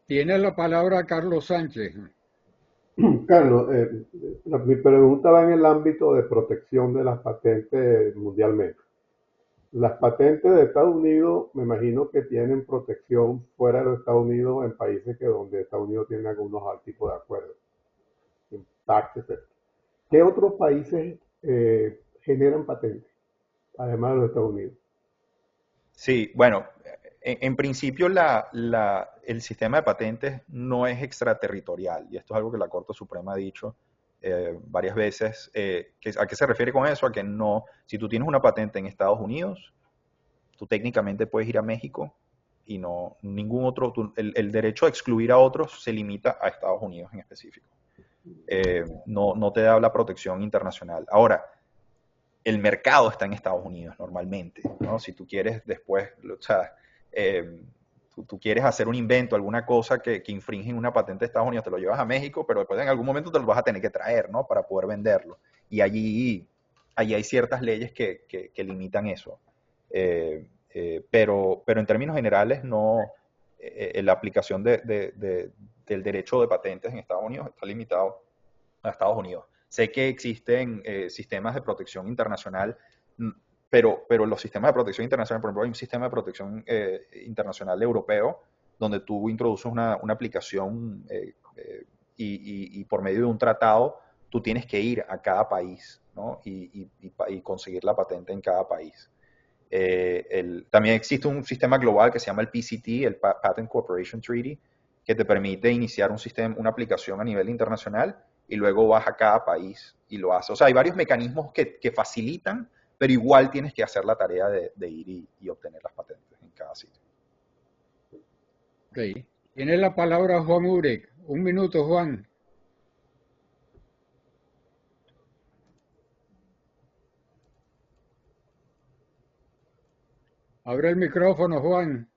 Tiene la palabra Carlos Sánchez. Carlos, mi pregunta va en el ámbito de protección de las patentes mundialmente. Las patentes de Estados Unidos, me imagino que tienen protección fuera de los Estados Unidos en países donde Estados Unidos tiene algunos tipos de acuerdos, taxes, etc. ¿Qué otros países generan patentes, además de los Estados Unidos? Sí, bueno, en principio el sistema de patentes no es extraterritorial, y esto es algo que la Corte Suprema ha dicho varias veces. ¿A qué se refiere con eso? A que no, si tú tienes una patente en Estados Unidos, tú técnicamente puedes ir a México y no ningún otro, el derecho a excluir a otros se limita a Estados Unidos en específico. No te da la protección internacional. Ahora, el mercado está en Estados Unidos normalmente, ¿no? Si tú quieres después, o sea, tú quieres hacer un invento, alguna cosa que infringe una patente de Estados Unidos, te lo llevas a México, pero después en algún momento te lo vas a tener que traer, ¿no? Para poder venderlo. Y allí hay ciertas leyes que limitan eso. Pero en términos generales, no, la aplicación del derecho de patentes en Estados Unidos está limitado a Estados Unidos. Sé que existen sistemas de protección internacional pero los sistemas de protección internacional, por ejemplo, hay un sistema de protección internacional europeo donde tú introduces una aplicación y por medio de un tratado tú tienes que ir a cada país, ¿no? y conseguir la patente en cada país. También existe un sistema global que se llama el PCT, el Patent Cooperation Treaty, que te permite iniciar una aplicación a nivel internacional y luego vas a cada país y lo haces. O sea, hay varios mecanismos que facilitan, pero igual tienes que hacer la tarea de ir y obtener las patentes en cada sitio. Ok. Tiene la palabra Juan Urek. Un minuto, Juan. Abre el micrófono, Juan.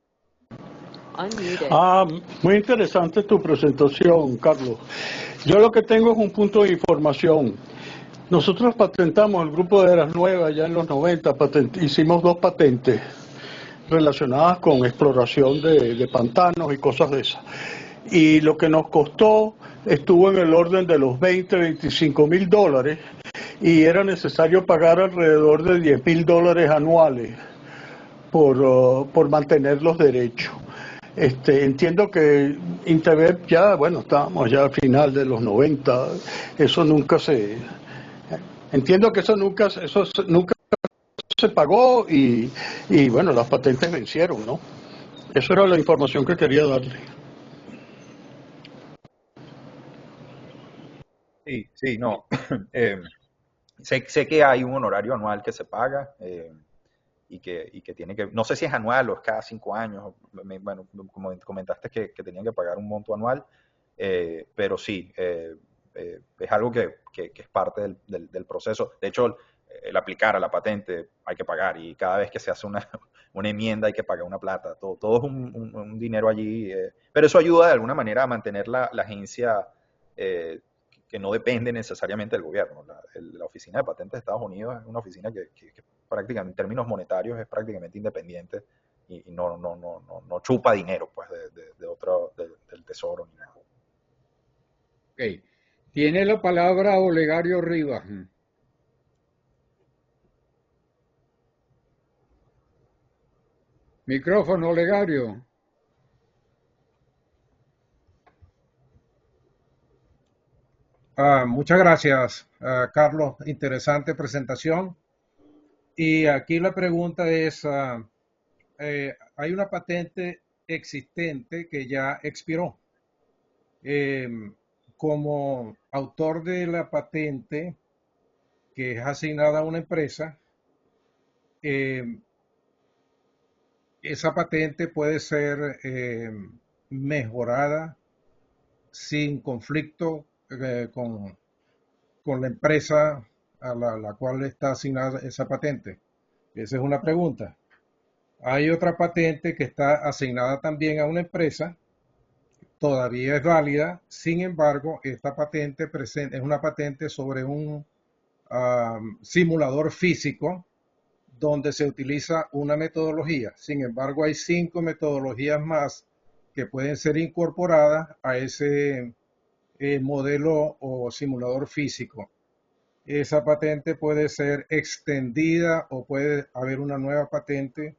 Muy interesante tu presentación, Carlos. Yo lo que tengo es un punto de información. Nosotros patentamos, el grupo de Eras Nuevas, ya en los 90, hicimos 2 patentes relacionadas con exploración de pantanos y cosas de esas. Y lo que nos costó estuvo en el orden de los $20,000-25,000 y era necesario pagar alrededor de $10,000 anuales por mantener los derechos. Entiendo que Intevep ya, bueno, estábamos ya al final de los 90, eso nunca se... Entiendo que eso nunca se pagó y bueno, las patentes vencieron, ¿no? Eso era la información que quería darle. Sí, no. Sé que hay un honorario anual que se paga y que tiene que, no sé si es anual o es cada 5 años, bueno, como comentaste que tenían que pagar un monto anual, pero sí, es algo que es parte del proceso. De hecho, el aplicar a la patente hay que pagar y cada vez que se hace una enmienda hay que pagar una plata, todo es un dinero allí, pero eso ayuda de alguna manera a mantener la agencia que no depende necesariamente del gobierno. La Oficina de Patentes de Estados Unidos es una oficina que prácticamente, en términos monetarios, es prácticamente independiente y no chupa dinero pues del tesoro ni nada. Ok. Tiene la palabra Olegario Rivas. Micrófono, Olegario. Muchas gracias, Carlos. Interesante presentación. Y aquí la pregunta es, hay una patente existente que ya expiró. Como autor de la patente que es asignada a una empresa, esa patente puede ser mejorada sin conflicto con la empresa a la cual está asignada esa patente. Esa es una pregunta. Hay otra patente que está asignada también a una empresa, todavía es válida, sin embargo, esta patente es una patente sobre un simulador físico donde se utiliza una metodología. Sin embargo, hay 5 metodologías más que pueden ser incorporadas a ese modelo o simulador físico. Esa patente puede ser extendida o puede haber una nueva patente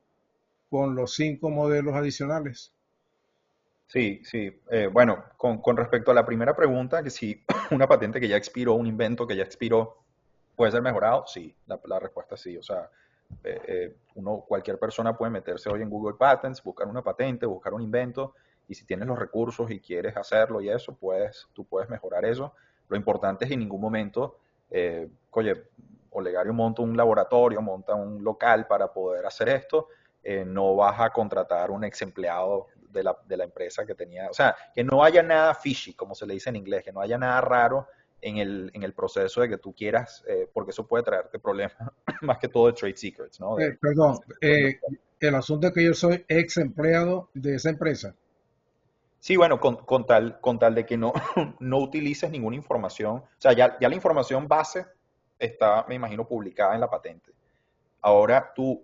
con los 5 modelos adicionales. Sí. Bueno, con respecto a la primera pregunta, que si una patente que ya expiró, un invento que ya expiró, puede ser mejorado, sí, la respuesta es sí. O sea, cualquier persona puede meterse hoy en Google Patents, buscar una patente, buscar un invento, y si tienes los recursos y quieres hacerlo y eso, tú puedes mejorar eso. Lo importante es que en ningún momento, oye, Olegario monta un laboratorio, monta un local para poder hacer esto, no vas a contratar un ex empleado de la empresa que tenía, o sea, que no haya nada fishy, como se le dice en inglés, que no haya nada raro en el proceso de que tú quieras, porque eso puede traerte problemas, más que todo de trade secrets, ¿no? Perdón, el asunto es que yo soy ex empleado de esa empresa. Sí, bueno, con tal de que no utilices ninguna información, o sea, ya la información base está, me imagino, publicada en la patente. Ahora tú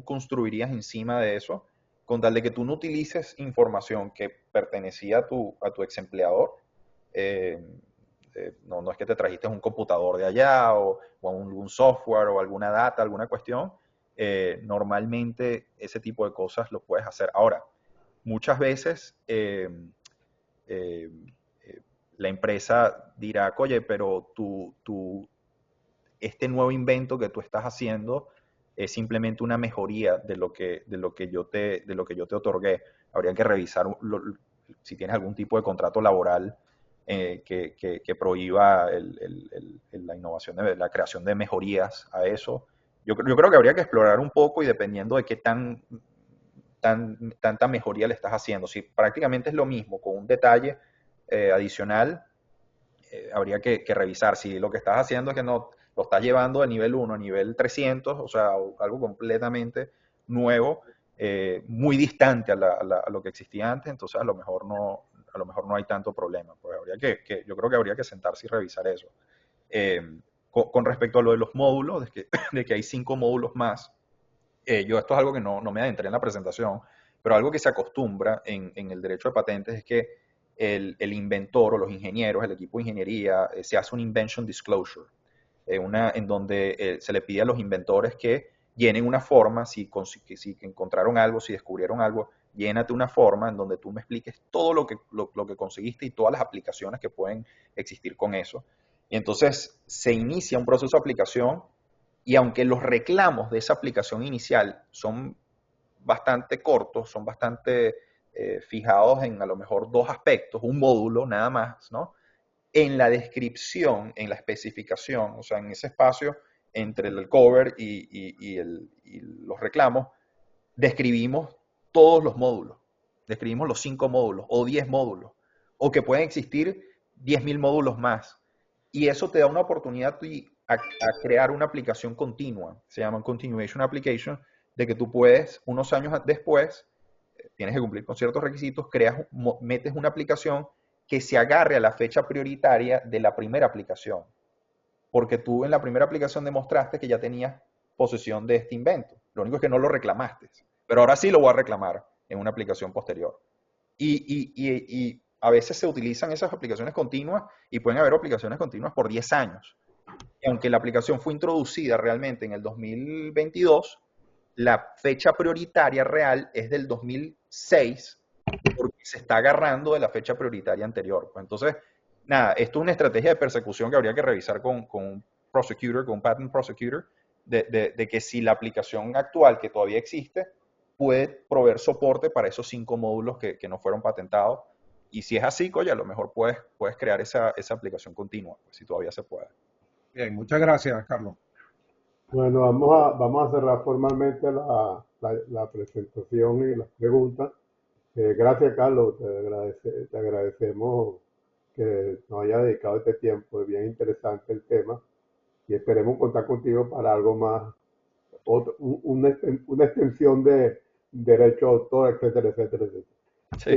construirías encima de eso, con tal de que tú no utilices información que pertenecía a tu ex empleador. No es que te trajiste un computador de allá o un software o alguna data, alguna cuestión, normalmente ese tipo de cosas lo puedes hacer. Ahora, muchas veces la empresa dirá, oye, pero este nuevo invento que tú estás haciendo es simplemente una mejoría de lo que yo te otorgué. Habría que revisar si tienes algún tipo de contrato laboral que prohíba la innovación, la creación de mejorías a eso. Yo creo que habría que explorar un poco y dependiendo de qué tanta mejoría le estás haciendo. Si prácticamente es lo mismo con un detalle adicional, habría que revisar si lo que estás haciendo es que no lo estás llevando de nivel 1 a nivel 300, o sea, algo completamente nuevo, muy distante a lo que existía antes, entonces a lo mejor no hay tanto problema. Pues yo creo que habría que sentarse y revisar eso. Con respecto a lo de los módulos, de que hay 5 módulos más, esto es algo que no me adentré en la presentación, pero algo que se acostumbra en el derecho de patentes es que el inventor o los ingenieros, el equipo de ingeniería, se hace un invention disclosure, en donde se le pide a los inventores que llenen una forma, si encontraron algo, si descubrieron algo, llénate una forma en donde tú me expliques todo lo que conseguiste y todas las aplicaciones que pueden existir con eso. Y entonces se inicia un proceso de aplicación y aunque los reclamos de esa aplicación inicial son bastante cortos, son bastante fijados en a lo mejor 2 aspectos, un módulo nada más, ¿no? En la descripción, en la especificación, o sea, en ese espacio entre el cover y los reclamos, describimos todos los módulos, describimos los 5 módulos o 10 módulos, o que pueden existir 10.000 módulos más. Y eso te da una oportunidad a crear una aplicación continua, se llama Continuation Application, de que tú puedes, unos años después, tienes que cumplir con ciertos requisitos, metes una aplicación que se agarre a la fecha prioritaria de la primera aplicación. Porque tú en la primera aplicación demostraste que ya tenías posesión de este invento. Lo único es que no lo reclamaste. Pero ahora sí lo voy a reclamar en una aplicación posterior. Y a veces se utilizan esas aplicaciones continuas y pueden haber aplicaciones continuas por 10 años. Y aunque la aplicación fue introducida realmente en el 2022, la fecha prioritaria real es del 2006 porque se está agarrando de la fecha prioritaria anterior. Pues entonces, nada, esto es una estrategia de persecución que habría que revisar con un prosecutor, con un patent prosecutor, de que si la aplicación actual que todavía existe puede proveer soporte para esos 5 módulos que no fueron patentados. Y si es así, oye, a lo mejor puedes crear esa aplicación continua, pues, si todavía se puede. Bien, muchas gracias, Carlos. Bueno, vamos a cerrar formalmente la presentación y las preguntas. Gracias, Carlos. Te agradecemos que nos haya dedicado este tiempo. Es bien interesante el tema y esperemos contar contigo para algo más, una extensión de derecho a autor, etcétera, etcétera, etcétera. Sí,